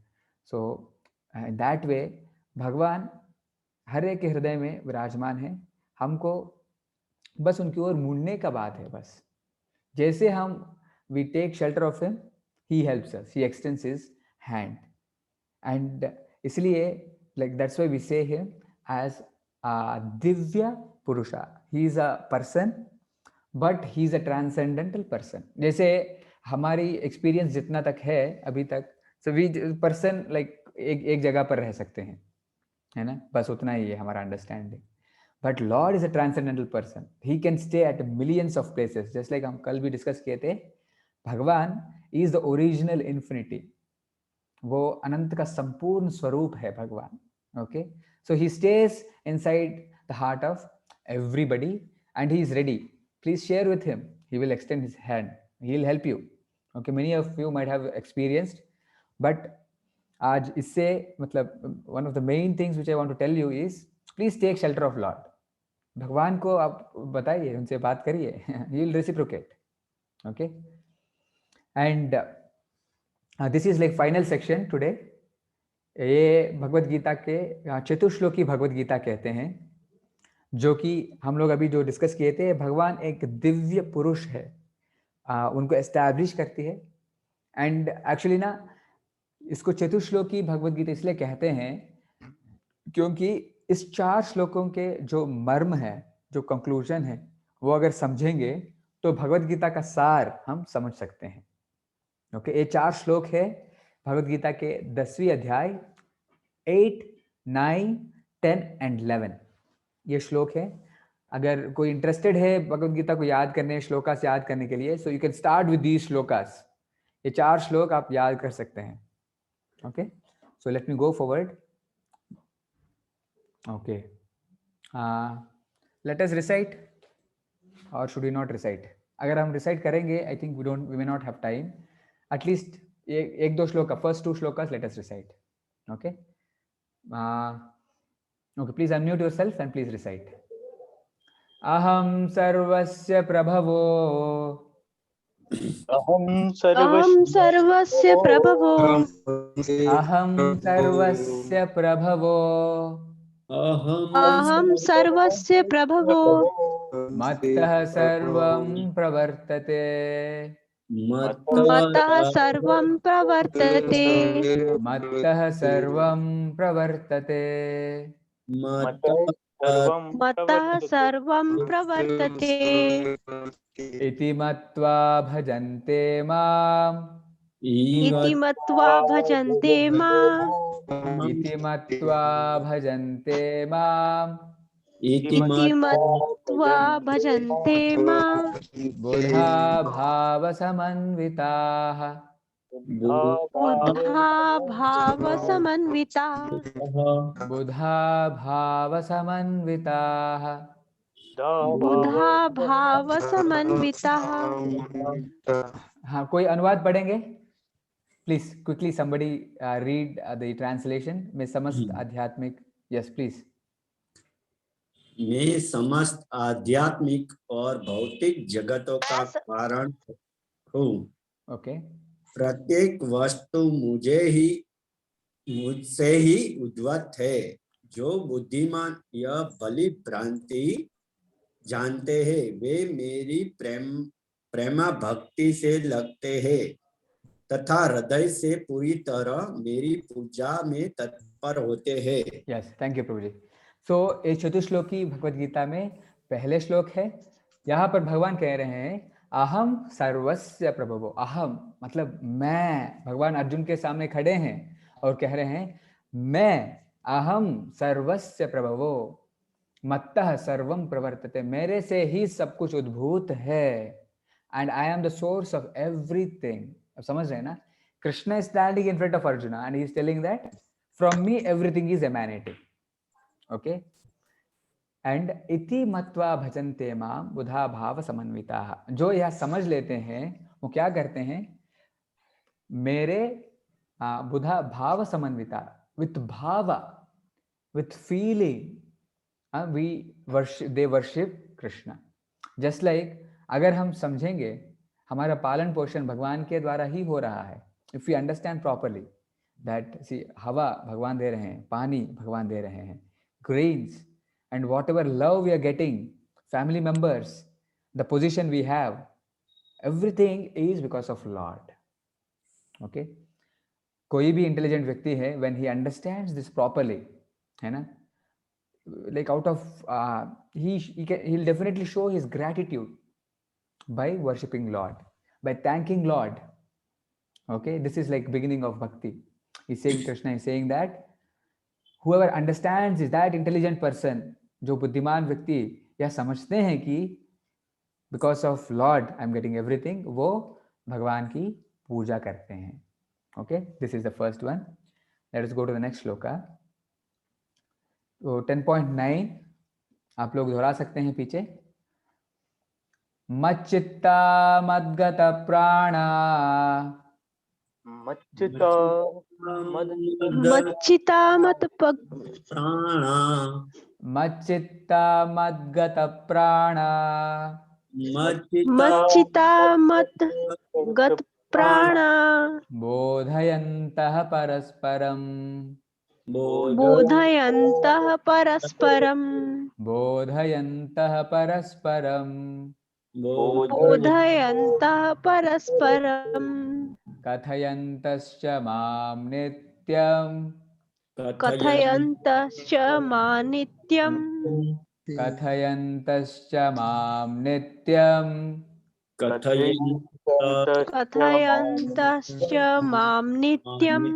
So in that way भगवान हर एक के हृदय में विराजमान है। हमको बस उनकी ओर मुड़ने का बात है। बस जैसे हम we take shelter of him, he helps us, he extends his hand. And इसलिए like that's why we say him as a Divya Purusha. He is a person but he is a transcendental person. जैसे हमारी experience जितना तक है अभी तक, so we person like एक जगह पर रह सकते हैं, है ना, बस उतना ही है हमारा understanding. But Lord is a transcendental person. He can stay at millions of places. Just like हम कल भी डिस्कस किए थे, भगवान इज द ओरिजिनल इन्फिनिटी, वो अनंत का संपूर्ण स्वरूप है भगवान. Okay, so he stage inside the heart of everybody and he is ready. Please share with him. He will extend his hand. He will help you. Okay, many of you might have experienced, but आज इससे मतलब one of the main things which I want to tell you is please take shelter of Lord. भगवान को आप बताइए, उनसे बात करिए. He will reciprocate. Okay, and this is like final section today. ये भगवत गीता के चतुश्लोकी भगवत गीता कहते हैं, जो कि हम लोग अभी जो डिस्कस किए थे. भगवान एक दिव्य पुरुष है, उनको एस्टैब्लिश करती है. एंड एक्चुअली ना इसको चतुश्लोकी भगवत गीता इसलिए कहते हैं क्योंकि इस 4 श्लोकों के जो मर्म है, जो कंक्लूजन है, वो अगर समझेंगे तो भगवत गीता का सार हम समझ सकते हैं. ओके, ये 4 श्लोक है भगवत गीता के 10वीं अध्याय 8, 9, 10 एंड 11. ये श्लोक है. अगर कोई इंटरेस्टेड है भगवत गीता को याद करने, श्लोकास याद करने के लिए, so you can start with these shlokas. ये 4 श्लोक आप याद कर सकते हैं. Okay, so let me go forward. Okay, let us recite और शुड वी नॉट रिसाइट? अगर हम रिसाइट करेंगे, I think we may not have time. At least एक दो श्लोक, first 2 shlokas let us recite. Okay, okay, please unmute yourself and please recite. Aham sarvasya prabhavo, अहं अहं सर्वस्य प्रभवो, aham sarvasya prabhavo, अहं सर्वस्य प्रभवो, mattah sarvam pravartate, मत्तः सर्वं प्रवर्तते, mattah sarvam pravartate, मत्तः सर्वं प्रवर्तते. इति मत्वा भजन्ते माम्, इति मत्वा भजन्ते माम्, इति मत्वा भजन्ते माम्, इति मत्वा भजन्ते माम्, बुधा भावसमन्विताः, बुधा भावसमन्विताः, बुधा भावसमन्विताः. बुधा भावसमन्विताः. हाँ, कोई अनुवाद पढ़ेंगे? Please quickly somebody read the translation. में समस्त आध्यात्मिक, यस प्लीज. मैं समस्त आध्यात्मिक और भौतिक जगतों का कारण हूँ. ओके, प्रत्येक वस्तु मुझसे ही उद्भूत है. जो बुद्धिमान यह भली भ्रांति जानते हैं, वे मेरी प्रेमा भक्ति से लगते हैं तथा हृदय से पूरी तरह मेरी पूजा में तत्पर होते हैं. यस, थैंक यू प्रभु जी. सो ये चतुश्लोकी भगवत गीता में पहले श्लोक है. यहाँ पर भगवान कह रहे हैं अहम सर्वस्य प्रभवो. अहम मतलब मैं. भगवान अर्जुन के सामने खड़े हैं और कह रहे हैं मैं, अहम सर्वस्य प्रभवो, मत्तः सर्वम प्रवर्तते, मेरे से ही सब कुछ उद्भूत है. And I am the source of everything. अब समझ रहे हैं ना? Krishna is standing in front of Arjuna and he is telling that from me everything is emanating. Okay, and इति मत्वा भजन्ते माम बुधा भाव समन्विताः. जो यह समझ लेते हैं वो क्या करते हैं? मेरे बुधा भाव समन्विता, विथ भाव, with feeling, they worship Krishna. Just like अगर हम समझेंगे हमारा पालन पोषण भगवान के द्वारा ही हो रहा है. If you understand properly that see हवा भगवान दे रहे हैं, पानी भगवान दे रहे हैं, grains, and whatever love we are getting, family members, the position we have, everything is because of Lord. Okay, कोई भी इंटेलिजेंट व्यक्ति है, when he understands this properly, है ना, like out of he'll definitely show his gratitude by worshipping Lord, by thanking Lord. Okay, this is like beginning of bhakti. He's saying, Krishna is saying that whoever understands is that intelligent person. जो बुद्धिमान व्यक्ति यह समझते हैं कि because of Lord I'm getting everything, वो भगवान की पूजा करते हैं। Okay, this is the first one. Let us go to the next shloka. तो 10.9 आप लोग दोहरा सकते हैं पीछे। मच्चित्ता मद्गत प्राणा मच्चिता मच्चिता मत प्राणा मच्चित्ता मद्गत प्राणा मच्चिता मत गत प्राणा बोधयन्तः परस्परम् बोधयन्तः परस्परम् बोधयन्तः परस्परम् बोधयन्तः परस्परम् कथयन्तश्च मां नित्यम् कथयन्तश्च मां नित्यम् कथयन्तश्च मां नित्यम् कथयन्तश्च मां नित्यम्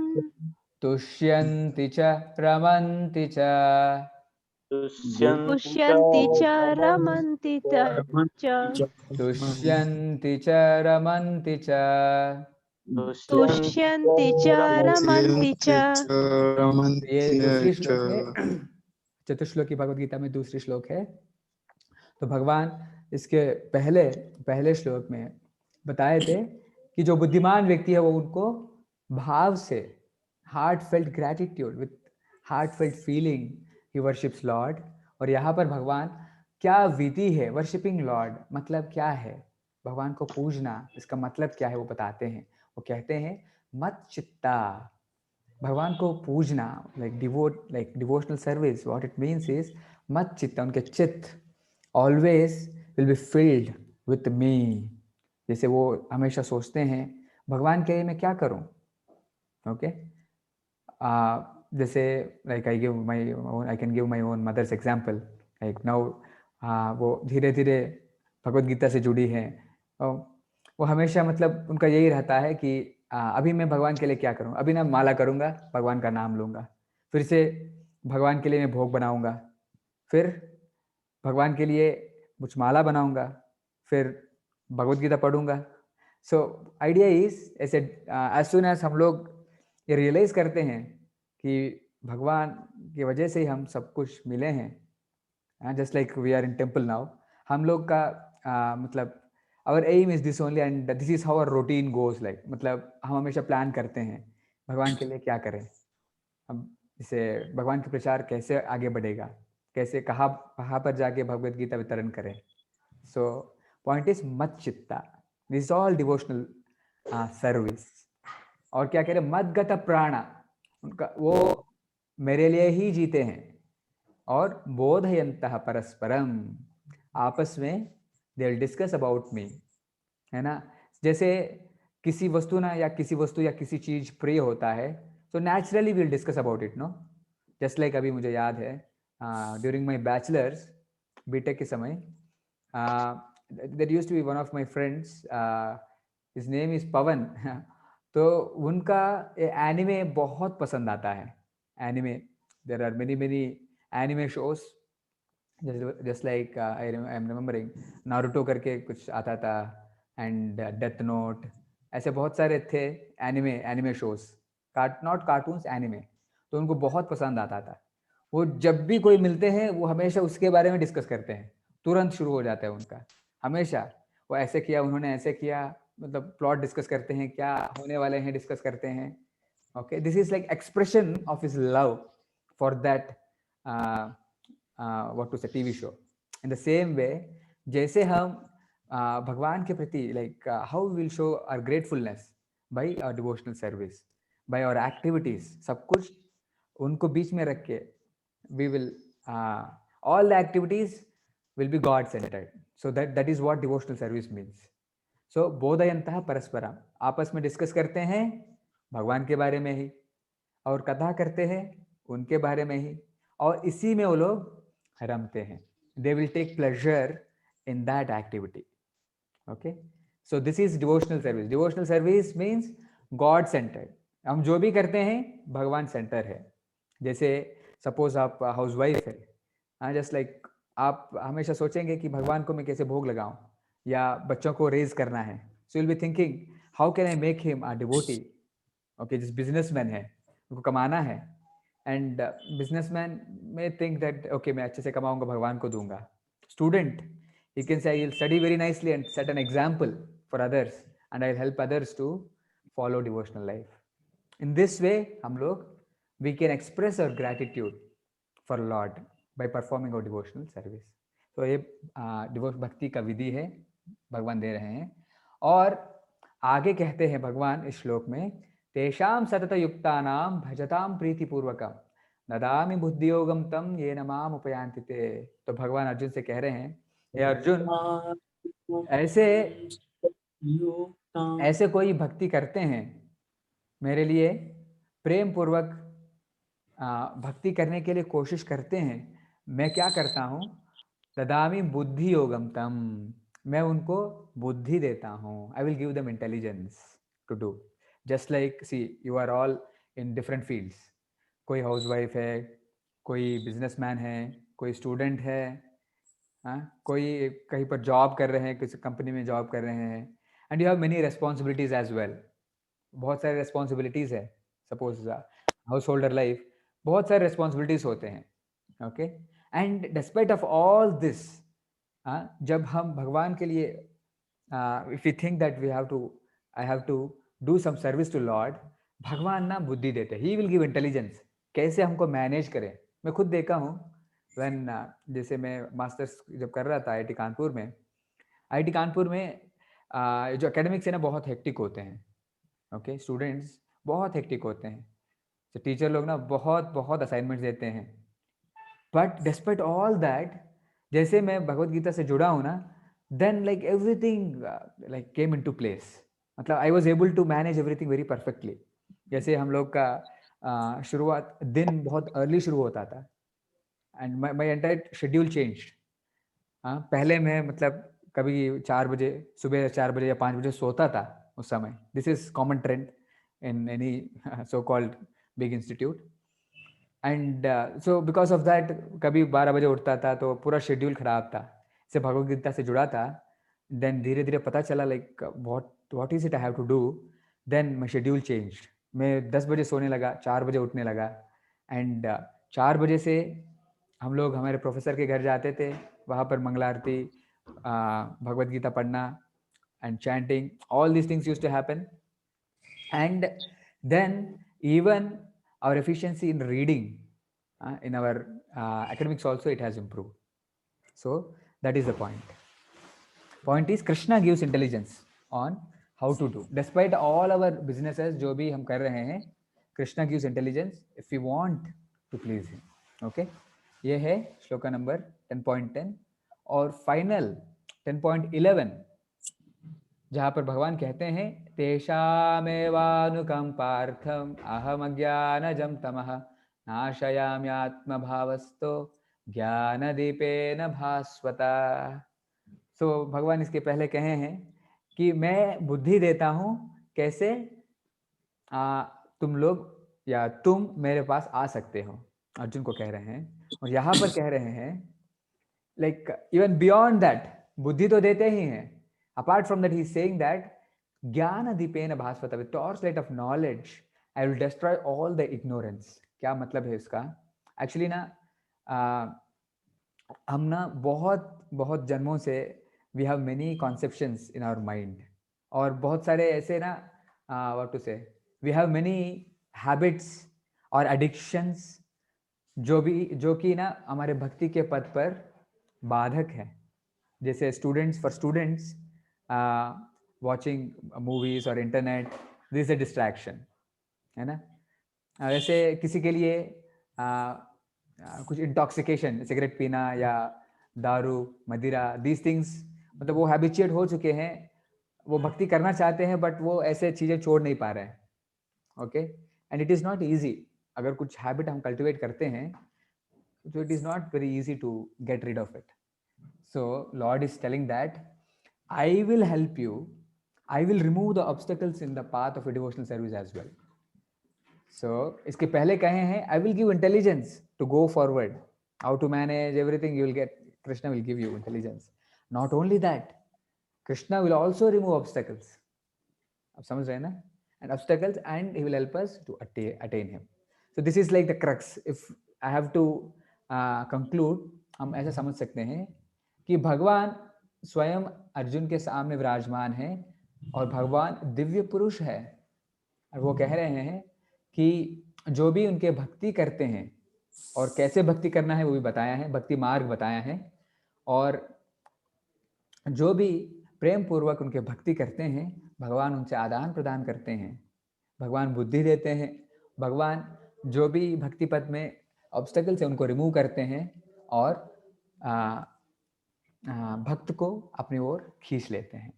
तुष्यन्ति च रमन्ति च पुष्यन्ति च रमन्ति च तुष्यन्ति च रमन्ति च तुष्यन्ति च रमन्ति च। ये दूसरी श्लोक है, चतुश्लोकी भगवद गीता में दूसरी श्लोक है। तो भगवान इसके पहले श्लोक में बताए थे कि जो बुद्धिमान व्यक्ति है वो उनको भाव से heart felt gratitude with heart felt feeling he worships Lord. और यहाँ पर भगवान क्या विधि है वर्शिपिंग लॉर्ड, मतलब क्या है भगवान को पूजना, इसका मतलब क्या है वो बताते हैं। वो कहते हैं मत चित्ता, भगवान को पूजना like devotional service, what it means is मत चित्ता, उनके चित्त always will be filled with me. जैसे वो हमेशा सोचते हैं भगवान के लिए मैं क्या करूं। ओके, जैसे like I can give my own mother's example. Like now वो धीरे धीरे भगवद गीता से जुड़ी है। वो हमेशा मतलब उनका यही रहता है कि अभी मैं भगवान के लिए क्या करूं, अभी ना माला करूंगा, भगवान का नाम लूंगा, फिर से भगवान के लिए मैं भोग बनाऊंगा, फिर भगवान के लिए कुछ माला बनाऊंगा, फिर भगवद गीता पढ़ूंगा। सो आइडिया इज ऐसे एज सुन एज हम लोग ये रियलाइज करते हैं कि भगवान की वजह से ही हम सब कुछ मिले हैं, just like we are in temple now, हम लोग का मतलब our aim is this only and this is how our routine goes like, मतलब हम हमेशा प्लान करते हैं भगवान के लिए क्या करें, हम जैसे भगवान का प्रचार कैसे आगे बढ़ेगा, कैसे कहाँ पर जाके भगवद गीता वितरण करें। सो पॉइंट इज मत चित्ता, दिस ऑल डिवोशनल सर्विस। और क्या कह रहे मदगत प्राणा, उनका वो मेरे लिए ही जीते हैं। और बोधयन्तः परस्परम, आपस में they will discuss about me, है ना। जैसे किसी वस्तु या किसी चीज प्रिय होता है तो naturally will discuss about it, no. जस्ट लाइक अभी मुझे याद है ड्यूरिंग माय बैचलर्स बीटेक के समय there used to be one of my friends, his name is Pavan. तो उनका एनिमे बहुत पसंद आता है, anime, there are many anime shows, just like I am remembering Naruto करके कुछ आता था, एंड डेथ नोट, ऐसे बहुत सारे थे anime shows, not cartoons, anime. तो उनको बहुत पसंद आता था। वो जब भी कोई मिलते हैं वो हमेशा उसके बारे में डिस्कस करते हैं, तुरंत शुरू हो जाता है उनका, हमेशा वो ऐसे किया, उन्होंने ऐसे किया, मतलब प्लॉट डिस्कस करते हैं, क्या होने वाले हैं डिस्कस करते हैं। Okay, this is like expression of his love for that what to say TV show. In the same way जैसे हम भगवान के प्रति like how will show our gratefulness by our devotional service, by our activities, सब कुछ उनको बीच में रख के we will all the activities will be God centered. So that is what devotional service means. So bodhayantah parasparam, आपस में discuss करते हैं भगवान के बारे में ही, और कथा करते हैं उनके बारे में ही, और इसी में वो लोग रमते हैं। They will take pleasure in that activity. Okay, so this is devotional service. Devotional service means God centered. हम जो भी करते हैं भगवान सेंटर है। जैसे सपोज आप हाउस वाइफ है, जस्ट लाइक आप हमेशा सोचेंगे कि भगवान को मैं कैसे भोग लगाऊं, या बच्चों को रेज करना है, so will be thinking how can I make him a devotee? Okay, जिस बिजनेसमैन है, उनको कमाना है, एंड बिजनेसमैन में थिंक दैट ओके मैं अच्छे से कमाऊंगा, भगवान को दूंगा. Student, he can say I will study very nicely and set an example for others and I'll help others to follow devotional life. In this way हम लोग we can express our gratitude for Lord by performing our devotional service. तो ये devotion भक्ति का विधि है, भगवान दे रहे हैं. और आगे कहते हैं भगवान इस श्लोक में, तेषां सतत युक्तानां भजतां प्रीतिपूर्वकं नदामि बुद्धियोगम तम येन माम उपयान्ति ते. तो भगवान अर्जुन से कह रहे हैं, हे अर्जुन, ऐसे कोई भक्ति करते हैं मेरे लिए, प्रेम पूर्वक भक्ति करने के लिए कोशिश करते हैं, मैं क्या करता हूँ, ददामि बुद्धि योगम तम, मैं उनको बुद्धि देता हूँ. I will give them intelligence to do. Just like see you are all in different fields. कोई हाउसवाइफ है, कोई बिजनेसमैन है, कोई स्टूडेंट है, कोई कहीं पर जॉब कर रहे हैं, किसी कंपनी में जॉब कर रहे हैं, and you have many responsibilities as well. बहुत सारे रेस्पॉन्सिबिलिटीज है. सपोज हाउस होल्डर लाइफ, बहुत सारे रेस्पॉन्सिबिलिटीज होते हैं. Okay, and despite of all this, जब हम भगवान के लिए if you think that we have to, I have to do some service to lord, भगवान ना बुद्धि देते हैं. ही विल गिव इंटेलिजेंस, कैसे हमको मैनेज करें. मैं खुद देखा हूँ व्हेन जैसे मैं मास्टर्स जब कर रहा था आईआईटी कानपुर में, जो एकेडमिक्स है ना बहुत हेक्टिक होते हैं. ओके, स्टूडेंट्स बहुत हेक्टिक होते हैं, तो टीचर लोग ना बहुत असाइनमेंट्स देते हैं. बट डिस्पाइट ऑल दैट, जैसे मैं भगवत गीता से जुड़ा हूँ ना, then like everything like came into place. मतलब I was able to manage everything very perfectly. जैसे हम लोग का शुरुआत दिन बहुत अर्ली शुरू होता था, and my entire schedule changed. पहले मैं मतलब कभी 4 बजे, सुबह 4 बजे या 5 बजे सोता था उस समय. This is common trend in any so called big institute. And so because of that कभी 12 बजे उठता था, तो पूरा शेड्यूल खराब था. से भगवद गीता से जुड़ा था, देन धीरे धीरे पता चला like what is it I have to do. Then my schedule changed. मैं 10 बजे सोने लगा, 4 बजे उठने लगा, एंड 4 बजे से हम लोग हमारे प्रोफेसर के घर जाते थे, वहाँ पर मंगलारती, भगवद गीता पढ़ना and chanting, all these things used to happen. And then even our efficiency in reading, in our academics also, it has improved. So that is the point is Krishna gives intelligence on how to do. Despite all our businesses जो भी हम कर रहे हैं, Krishna gives intelligence if we want to please him. Okay, ये है shloka number 10.10. और final 10.11 जहाँ पर भगवान कहते हैं, तेषामेवानुकंपार्थम अहम अज्ञानजं तमः नाशयाम्यात्मभावस्तो ज्ञानदीपेन भास्वता. सो भगवान इसके पहले कहे हैं कि मैं बुद्धि देता हूँ, कैसे तुम लोग या तुम मेरे पास आ सकते हो, अर्जुन को कह रहे हैं. और यहाँ पर कह रहे हैं लाइक इवन बियॉन्ड दैट, बुद्धि तो देते ही हैं. Apart from that, he is saying that Jnana Dipena Bhasvata, with torchlight of knowledge, I will destroy all the ignorance. क्या मतलब है इसका? Actually ना हम ना बहुत जन्मों से we have many conceptions in our mind, और बहुत सारे ऐसे ना what to say, we have many habits और addictions जो कि ना हमारे भक्ति के पथ पर बाधक है. जैसे for students watching movies और internet, this is a distraction, है ना. वैसे किसी के लिए कुछ intoxication, सिगरेट पीना या दारू, मदिरा, these things, मतलब वो habituate हो चुके हैं, वो भक्ति करना चाहते हैं, बट वो ऐसे चीजें छोड़ नहीं पा रहे हैं. Okay, and it is not easy. अगर कुछ हैबिट हम कल्टिवेट करते हैं, so it is not very easy to get rid of it. So Lord is telling that I will help you, I will remove the obstacles in the path of a devotional service as well. So इसके पहले कहे हैं I will give intelligence to go forward, how to manage everything. You will get, Krishna will give you intelligence. Not only that, Krishna will also remove obstacles. आप समझ रहे हैं ना, and obstacles, and he will help us to attain him. So this is like the crux. If I have to conclude, हम ऐसा समझ सकते हैं कि भगवान स्वयं अर्जुन के सामने विराजमान है और भगवान दिव्य पुरुष है, और वो कह रहे हैं कि जो भी उनके भक्ति करते हैं, और कैसे भक्ति करना है वो भी बताया है, भक्ति मार्ग बताया है, और जो भी प्रेम पूर्वक उनके भक्ति करते हैं भगवान उनसे आदान प्रदान करते हैं, भगवान बुद्धि देते हैं, भगवान जो भी भक्ति पथ में ऑब्स्टेकल्स है उनको रिमूव करते हैं और भक्त को अपनी ओर खींच लेते हैं.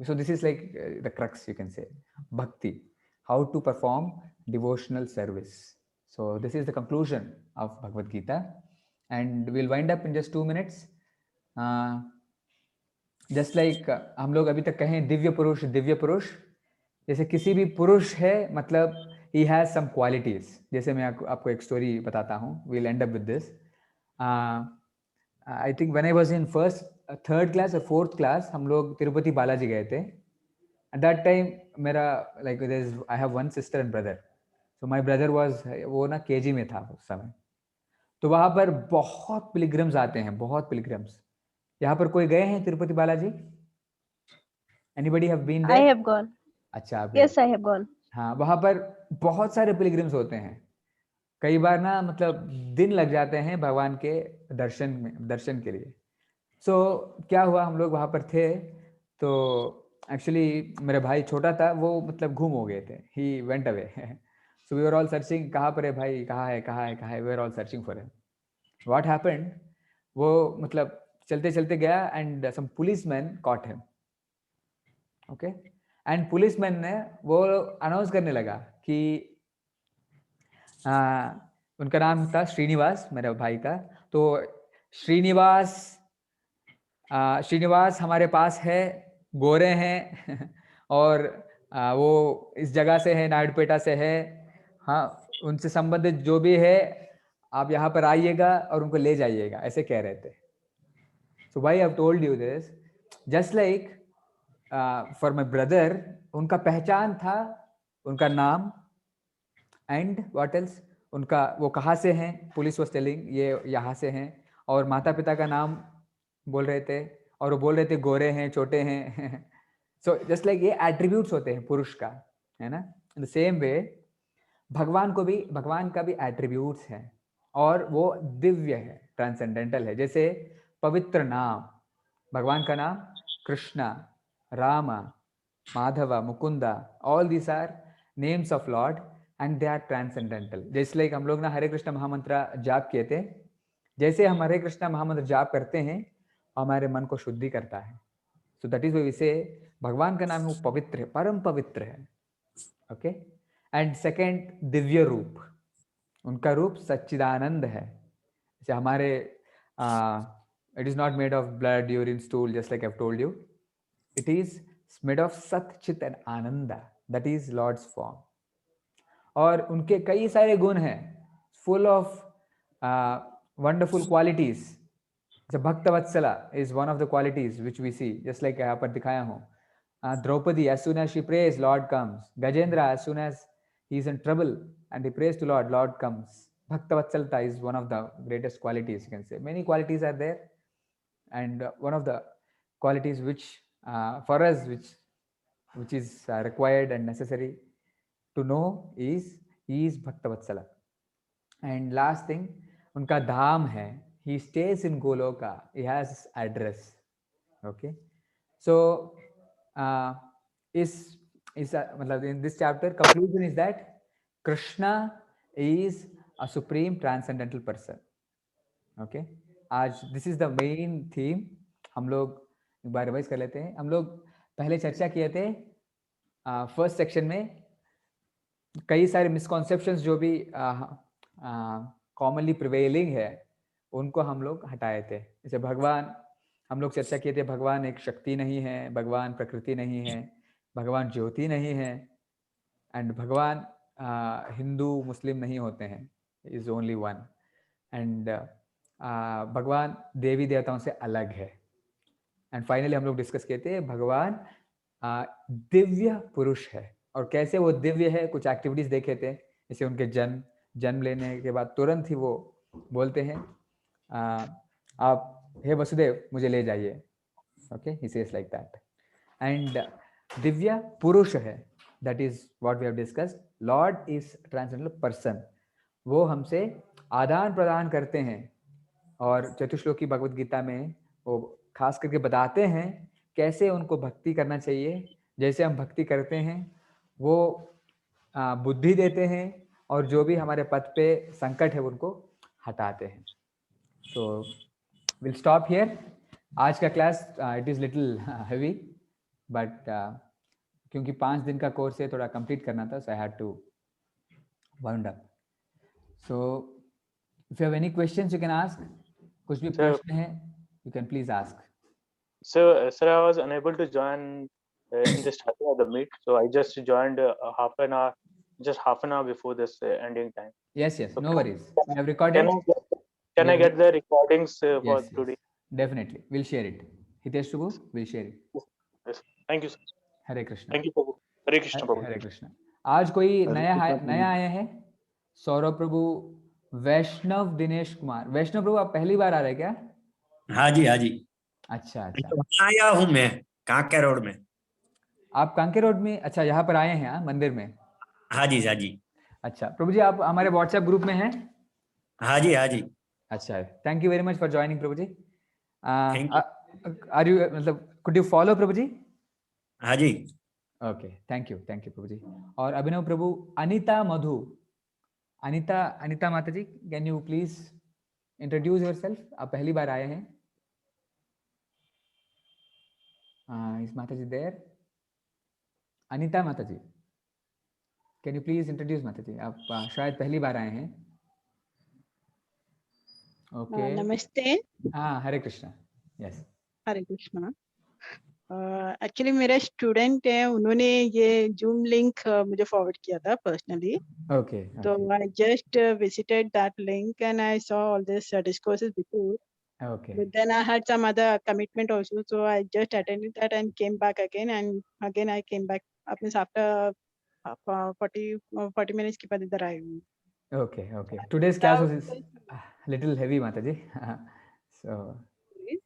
So this is like the crux, you can say, bhakti, how to perform devotional service. So this is the conclusion of Bhagavad Gita, and we'll wind up in just 2 minutes. Just like हम लोग अभी तक कहें दिव्य पुरुष, जैसे किसी भी पुरुष है मतलब he has some qualities. जैसे मैं आपको एक स्टोरी बताता हूँ. We'll end up with this. I think when I was in third class or fourth class, हम लोग तिरुपति बालाजी गए थे. At that time मेरा like I have one sister and brother. So my brother was, वो ना KG में था उस समय. तो वहाँ पर बहुत पिलग्रिम्स आते हैं, बहुत पिलग्रिम्स. यहाँ पर कोई गए हैं Tirupati Balaji? Anybody have been there? I have gone. अच्छा आप? Yes, I have gone. हाँ, वहाँ पर बहुत सारे पिलग्रिम्स होते हैं. कई बार ना मतलब दिन लग जाते हैं भगवान के दर्शन के लिए. So क्या हुआ, हम लोग वहाँ पर थे तो एक्चुअली मेरा भाई छोटा था, वो मतलब घूम हो गए थे. He went away. So we were all searching, कहाँ पर है भाई, कहाँ है. We were all searching for him. What happened? वो मतलब चलते चलते गया and some policemen caught him. Okay? And policeman ने वो अनाउंस करने लगा कि उनका नाम था श्रीनिवास, मेरे भाई का. तो श्रीनिवास हमारे पास है, गोरे हैं और वो इस जगह से है, नायुडुपेटा से है. हाँ, उनसे संबंधित जो भी है आप यहाँ पर आइएगा और उनको ले जाइएगा, ऐसे कह रहे थे. So why I've told you this? Just like for my brother, उनका पहचान था, उनका नाम, and what else? उनका वो कहाँ से हैं, पुलिस was telling ये यहाँ से हैं, और माता पिता का नाम बोल रहे थे, और वो बोल रहे थे गोरे हैं, छोटे हैं. So just like ये attributes होते हैं पुरुष का, है ना? In the same way भगवान का भी attributes हैं और वो दिव्य है, ट्रांसेंडेंटल है. जैसे पवित्र नाम, भगवान का नाम Krishna, Rama, Madhava, Mukunda, all these are names of Lord and they are transcendental. जैसे लाइक हम लोग ना हरे कृष्ण महामंत्र जाप किए थे, जैसे हम हरे कृष्ण महामंत्र जाप करते हैं हमारे मन को शुद्धि करता है. So that is why we say भगवान का नाम वो पवित्र है, परम पवित्र है. ओके. एंड सेकेंड, दिव्य रूप, उनका रूप सच्चिदानंद है. जैसे हमारे it is not made of blood, urine, stool, just like I've told you. It is made of Sat, Chit and Ananda. That is Lord's form. और उनके कई सारे गुण हैं, full of wonderful qualities. The Bhaktavatsala is one of the qualities which we see, just like यहाँ पर दिखाया हूँ. Draupadi, as soon as she prays, Lord comes. Gajendra, as soon as he is in trouble and he prays to Lord, Lord comes. Bhaktavatsala is one of the greatest qualities, you can say. Many qualities are there, and one of the qualities which for us which is required and necessary to know is Bhaktavatsala. And last thing, उनका धाम है. He stays in Goloka. He has address. Okay. So मतलब in this chapter conclusion is that Krishna is a supreme transcendental person. Okay. आज this is the main theme. हम लोग एक बार revise कर लेते हैं. हम लोग पहले चर्चा किए थे फर्स्ट सेक्शन में, कई सारे मिसकॉन्सेप्शंस जो भी कॉमनली प्रिवेलिंग है उनको हम लोग हटाए थे. जैसे भगवान, हम लोग चर्चा किए थे भगवान एक शक्ति नहीं है, भगवान प्रकृति नहीं है, भगवान ज्योति नहीं है, एंड भगवान हिंदू मुस्लिम नहीं होते हैं, इज ओनली वन. एंड भगवान देवी देवताओं से अलग है. एंड फाइनली हम लोग डिस्कस किए थे भगवान दिव्य पुरुष है। और कैसे वो दिव्य है, कुछ एक्टिविटीज देखे थे, जैसे उनके जन्म लेने के बाद तुरंत ही वो बोलते हैं आप हे वसुदेव मुझे ले जाइए। Okay, he says like that. And दिव्य पुरुष है, that is what we have discussed. Lord is transcendental person, वो हमसे आदान प्रदान करते हैं। और चतुश्लोकी भगवत गीता में वो खास करके बताते हैं कैसे उनको भक्ति करना चाहिए। जैसे हम भक्ति करते हैं वो बुद्धि देते हैं, और जो भी हमारे पथ पे संकट है उनको हटाते हैं। तो विल स्टॉप हियर। आज का class it is little heavy, but क्योंकि 5 दिन का कोर्स है, थोड़ा कंप्लीट करना था, so I had to wound up. So if you have any questions you can ask. कुछ भी प्रश्न है you can please ask. So, sir, I was unable to join in the starting of the meet, so I just joined half an hour before this ending time. Yes, So no worries. We have recorded. Can I get the recordings for Yes, today? Definitely, we'll share it. Hitesh Prabhu, we'll share it. Yes. Thank you, sir. Hare Krishna. Thank you, Prabhu. Hare Krishna, Prabhu. Hare Krishna. आज कोई नया आया है? सौरभ प्रभु, वैष्णव दिनेश कुमार। वैष्णव प्रभु आप पहली बार आ रहे क्या? हाँ जी, हाँ जी। अच्छा। आया हूँ मैं कांके रोड में। आप कांके रोड में? अच्छा, यहाँ पर आए हैं मंदिर में? हाँ जी, हाँ जी। अच्छा प्रभु जी, आप हमारे व्हाट्सएप ग्रुप में हैं? हाँ जी, हाँ जी। अच्छा, thank you very much for joining प्रभु जी। Thank आर यू, मतलब कुड यू फॉलो प्रभु जी? हाँ जी। ओके, थैंक यू प्रभु जी। और अभिनव प्रभु, अनिता मधु, अनिता माता जी, can you please introduce yourself? आप पहली बार आए हैं। इस माता जी देयर? अनिता माता जी, कैन यू प्लीज इंट्रोड्यूस? माता जी आप शायद पहली बार आए हैं। ओके, नमस्ते। हाँ, हरे कृष्णा। यस, हरे कृष्णा। एक्चुअली मेरा स्टूडेंट है, उन्होंने ये जूम लिंक मुझे फॉरवर्ड किया था पर्सनली। ओके, तो I just visited that link and I saw all this discourses before, okay, but then I had some other commitment also, so I just attended that and came back again, and again I came back अपने after 40 minutes के बाद इधर आई हूँ। okay. Today's class was little heavy, Mataji. So,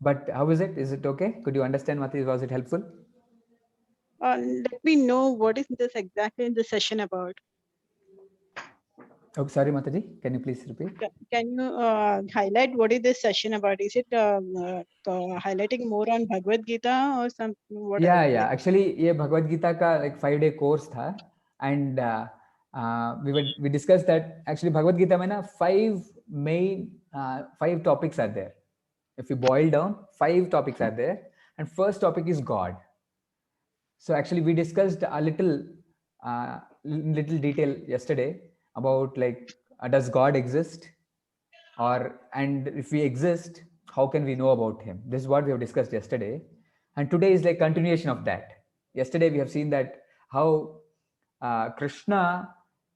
but how is it? Is it okay? Could you understand, Mataji? Was it helpful? Let me know what is this exactly the session about. Oh, sorry, Mataji. Can you please repeat? Can you highlight what is this session about? Is it highlighting more on Bhagavad Gita or some? Yeah. Actually, ये भगवद गीता का like 5-day course था, and we discussed that actually Bhagavad Gita में ना 5 topics are there. If you boil down, 5 topics are there, and first topic is God. So actually we discussed a little detail yesterday about like does God exist, and if we exist, how can we know about him? This is what we have discussed yesterday, and today is like continuation of that. Yesterday we have seen that how Krishna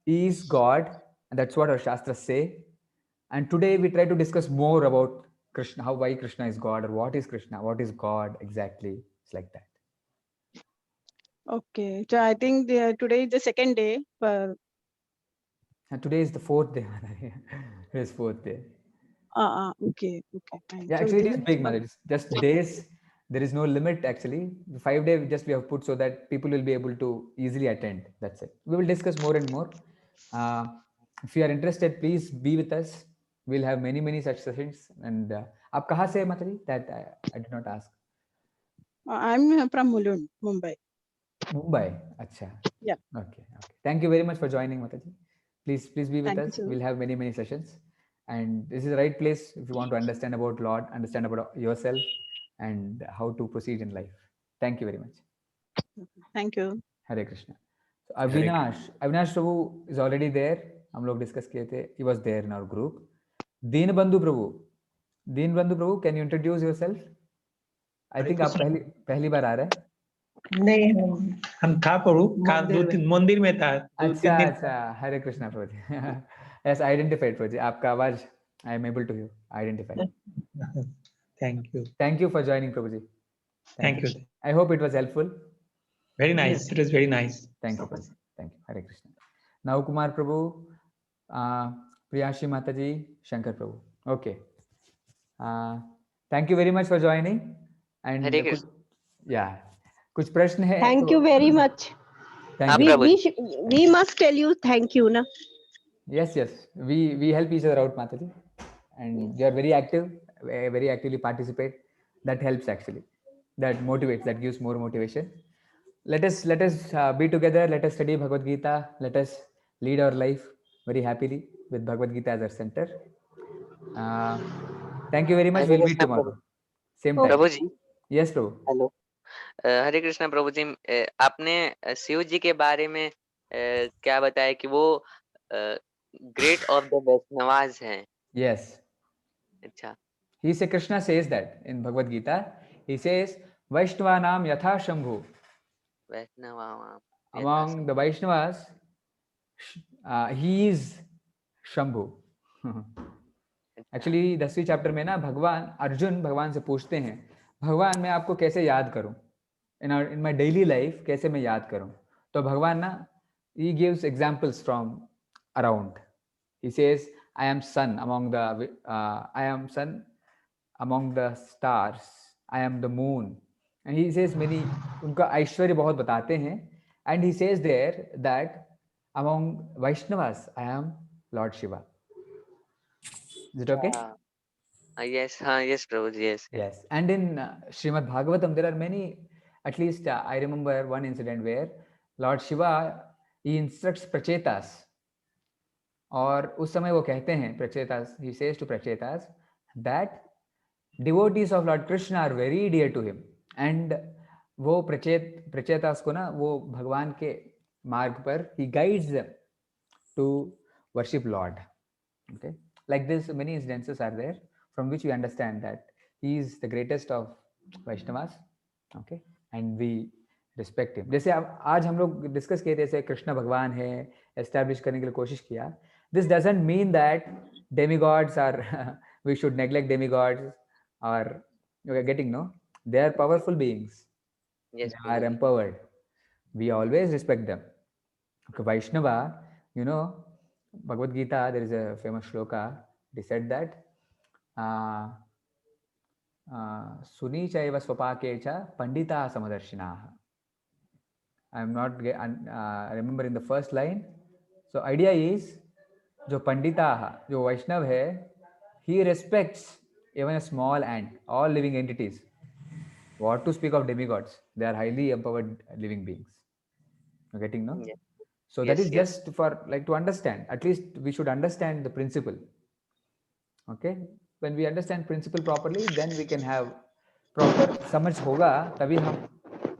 is God, and that's what our shastras say. And today we try to discuss more about Krishna, why Krishna is God, or what is Krishna, what is God exactly. It's like that. Okay, so I think today is the second day. And today is the 4th day. It is 4th day. Okay. Fine. Yeah, so actually it is big, man. It's just days. There is no limit actually. The 5 day we have put so that people will be able to easily attend. That's it. We will discuss more and more. If you are interested, please be with us. We'll have many such sessions. And आप कहाँ से हैं, माताजी? That I did not ask. I'm from Mulund, Mumbai. Mumbai. अच्छा. Yeah. Okay. Thank you very much for joining, Mataji. Please be with us. You, we'll have many sessions, and this is the right place if you want to understand about Lord, understand about yourself, and how to proceed in life. Thank you very much. Thank you. Hare Krishna. So Avinash Prabhu is already there. हम लोग discuss किए थे. He was there in our group. Deenbandhu Prabhu, can you introduce yourself? I think आप पहली बार आ रहे हैं. नहीं, हम था प्रभु, 2-3 मंदिर में था. अच्छा, हरे कृष्णा प्रभु जी. Yes, identified प्रभु जी. आपका आवाज I am able to identify. Thank you. Thank you for joining, Prabhuji. Thank you. I hope it was helpful. Very nice. It was very nice. Thank you, Prabhu. Thank you. Hare Krishna. Now Kumar Prabhu, Priyashi Mataji, Shankar Prabhu. Okay. Thank you very much for joining. And Hare Krishna. yeah, कुछ प्रश्न है? Thank you very much. Thank you. We must tell you thank you, na? Yes, yes. We help each other out, Mataji, and you are very active, very actively participate. That helps actually. That motivates. That gives more motivation. Let us be together. Let us study Bhagavad Gita. Let us lead our life very happily with Bhagavad Gita as our center. Thank you very much. We'll meet tomorrow. Same time. Prabhu ji. Yes, Prabhu. Hello. हरे कृष्णा प्रभु जी, आपने शिव जी के बारे में क्या बताया कि वो great of the Vaishnavas हैं? Yes. अच्छा। Krishna says that in Bhagavad Gita. He says, Vaishnavanam yatha Shambhu. Among the Vaishnavas, he is Shambhu. Actually, 10वीं चैप्टर में ना अर्जुन भगवान से पूछते हैं, भगवान मैं आपको कैसे याद करूं? In my daily life, कैसे मैं याद करूं? तो भगवान ना, he gives examples from around. He says, I am sun among the stars. I am the moon. And he says many, उनका ऐश्वर्य बहुत बताते हैं. And he says there that among Vaishnavas, I am Lord Shiva. Is it okay? Yes, yes, Prabhu, yes. Yes. And in Srimad Bhagavatam, there are many, at least I remember one incident where Lord Shiva, he instructs Prachetas. और उस समय वो कहते हैं, Prachetas, he says to Prachetas that devotees of Lord Krishna are very dear to him. And वो Prachetas को ना, वो भगवान के मार्ग पर, he guides them to worship Lord. Okay. Like this, many incidences are there from which we understand that he is the greatest of Vaishnavas. Okay. And we respect him. जैसे आज हम लोग डिस्कस किए थे, जैसे कृष्ण भगवान है, एस्टैब्लिश करने के लिए कोशिश किया. This doesn't mean that demigods are we should neglect demigods or you are getting, no? They are powerful beings. Yes, they are empowered. We always respect them. Okay, Vaishnava, you know, Bhagavad Gita, there is a famous shloka. They said that Suni chaiva swapake cha pandita samadarshinaha. I am not remember in the first line. So idea is, जो पंडिता, जो वैष्णव है, he respects even a small ant, all living entities. What to speak of demigods? They are highly empowered living beings. You're getting, no? Yes. So that is just for like to understand. At least we should understand the principle. Okay. When we understand principle properly, then we can have proper समझ होगा, तभी हम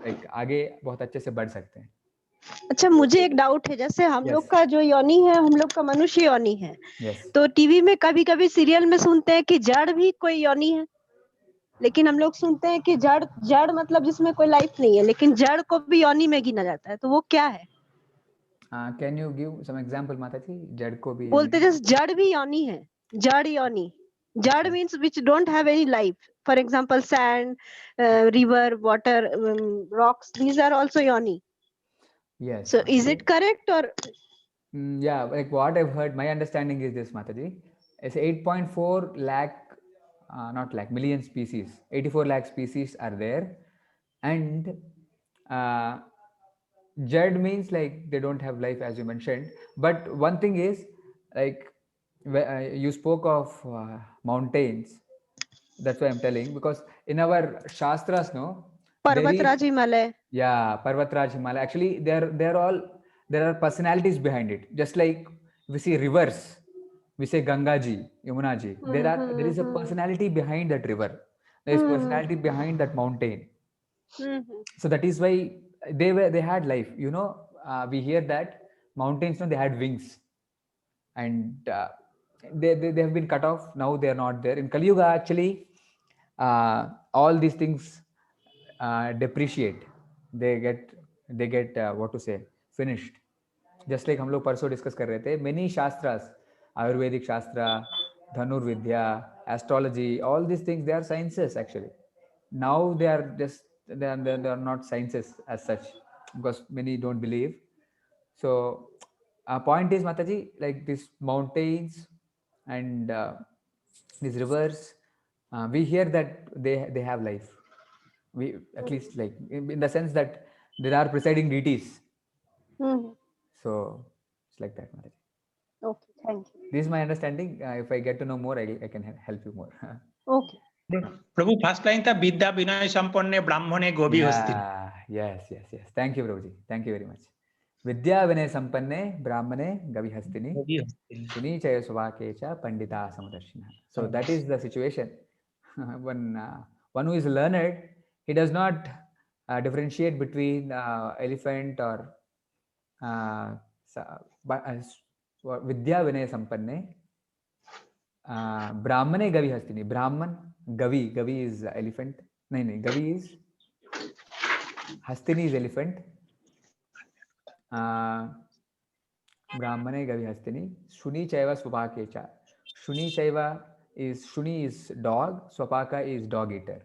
like आगे बहुत अच्छे से बढ़ सकते हैं. अच्छा, मुझे एक डाउट है, जैसे हम लोग का जो योनि है, हम लोग का मनुष्य योनि है. तो टीवी में कभी कभी सीरियल में सुनते हैं कि जड़ भी कोई योनि है, लेकिन हम लोग सुनते हैं कि जड़ मतलब जिसमें कोई लाइफ नहीं है, लेकिन जड़ को भी योनि में गिना जाता है, तो वो क्या है? Can you give some example, माताजी? जड़ को भी बोलते जैसे जड़ भी योनि है, जड़ योनि. Jad means which don't have any life. For example, sand, river, water, rocks. These are also yoni. Yes. So is it correct or? Yeah, like what I've heard, my understanding is this, Mataji. It's 8.4 lakh, not lakh, million species. 84 lakh species are there. And Jad means like they don't have life, as you mentioned. But one thing is, like, you spoke of mountains. That's why I'm telling, because in our Shastras, no? Parvatraj Himalaya. Yeah, Parvatraj Himalaya. Actually, there are personalities behind it. Just like we see rivers, we say Ganga ji, Yamuna ji. There is a personality behind that river. There is personality behind that mountain. So that is why they had life. You know, we hear that mountains, no, they had wings, and they have been cut off. Now they are not there. In Kali Yuga, actually, all these things depreciate. They get what to say, finished. Just like हम लोग परसों discuss कर रहे थे, many shastras, Ayurvedic shastra, Dhanurvidya, astrology, all these things, they are sciences actually. Now they are not sciences as such. because many don't believe. So our point is, Mataji, like these mountains and these rivers, we hear that they have life. We at least like in the sense that there are presiding deities. So it's like that, Mataji. Okay, thank you. This is my understanding. If I get to know more, I can help you more. Okay. Prabhu first line था विद्या विनय संपन्ने ब्राह्मणे गोभी हस्ति. Yes. Thank you, Prabhuji. Thank you very much. Vidya Vinay Sampanne Brahmane Gavi Hastini Suni Chaya Svake Cha Pandita Samadarshina. So that is the situation. When one who is learned, he does not differentiate between elephant or Vidya Vinay Sampanne Brahmane Gavi Hastini. Brahman Gavi is elephant. No, Gavi is Hastini is elephant. Brahmane Gavi Hastini. Shuni Chaiva Swapakecha. Shuni is dog. Swapaka is dog eater.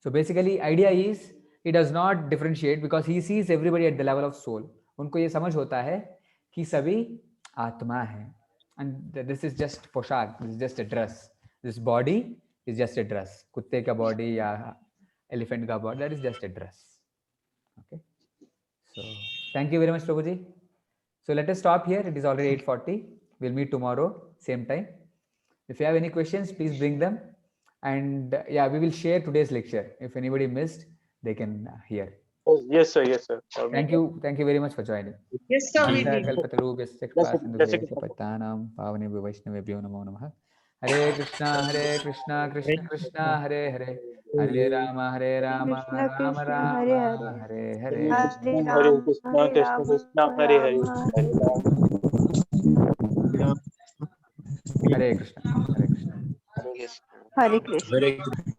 So basically, idea is he does not differentiate because he sees everybody at the level of soul. उनको ये समझ होता है कि सभी आत्मा है. And this is just पोशाक. This is just a dress. This body is just a dress. कुत्ते का body या elephant का body, that is just a dress. Okay. So thank you very much, Prabhuji. So let us stop here. It is already 8:40. We'll meet tomorrow, same time. If you have any questions, please bring them. And yeah, we will share today's lecture. If anybody missed, they can hear. Yes, sir. Thank you very much for joining. Yes, sir. We did. Hare Krishna, Krishna Krishna, Hare Hare, Hare Rama, Rama Rama, Hare Hare. Hare Krishna, Krishna Hare Hare. Hare Krishna. Hare Krishna. Hare Krishna.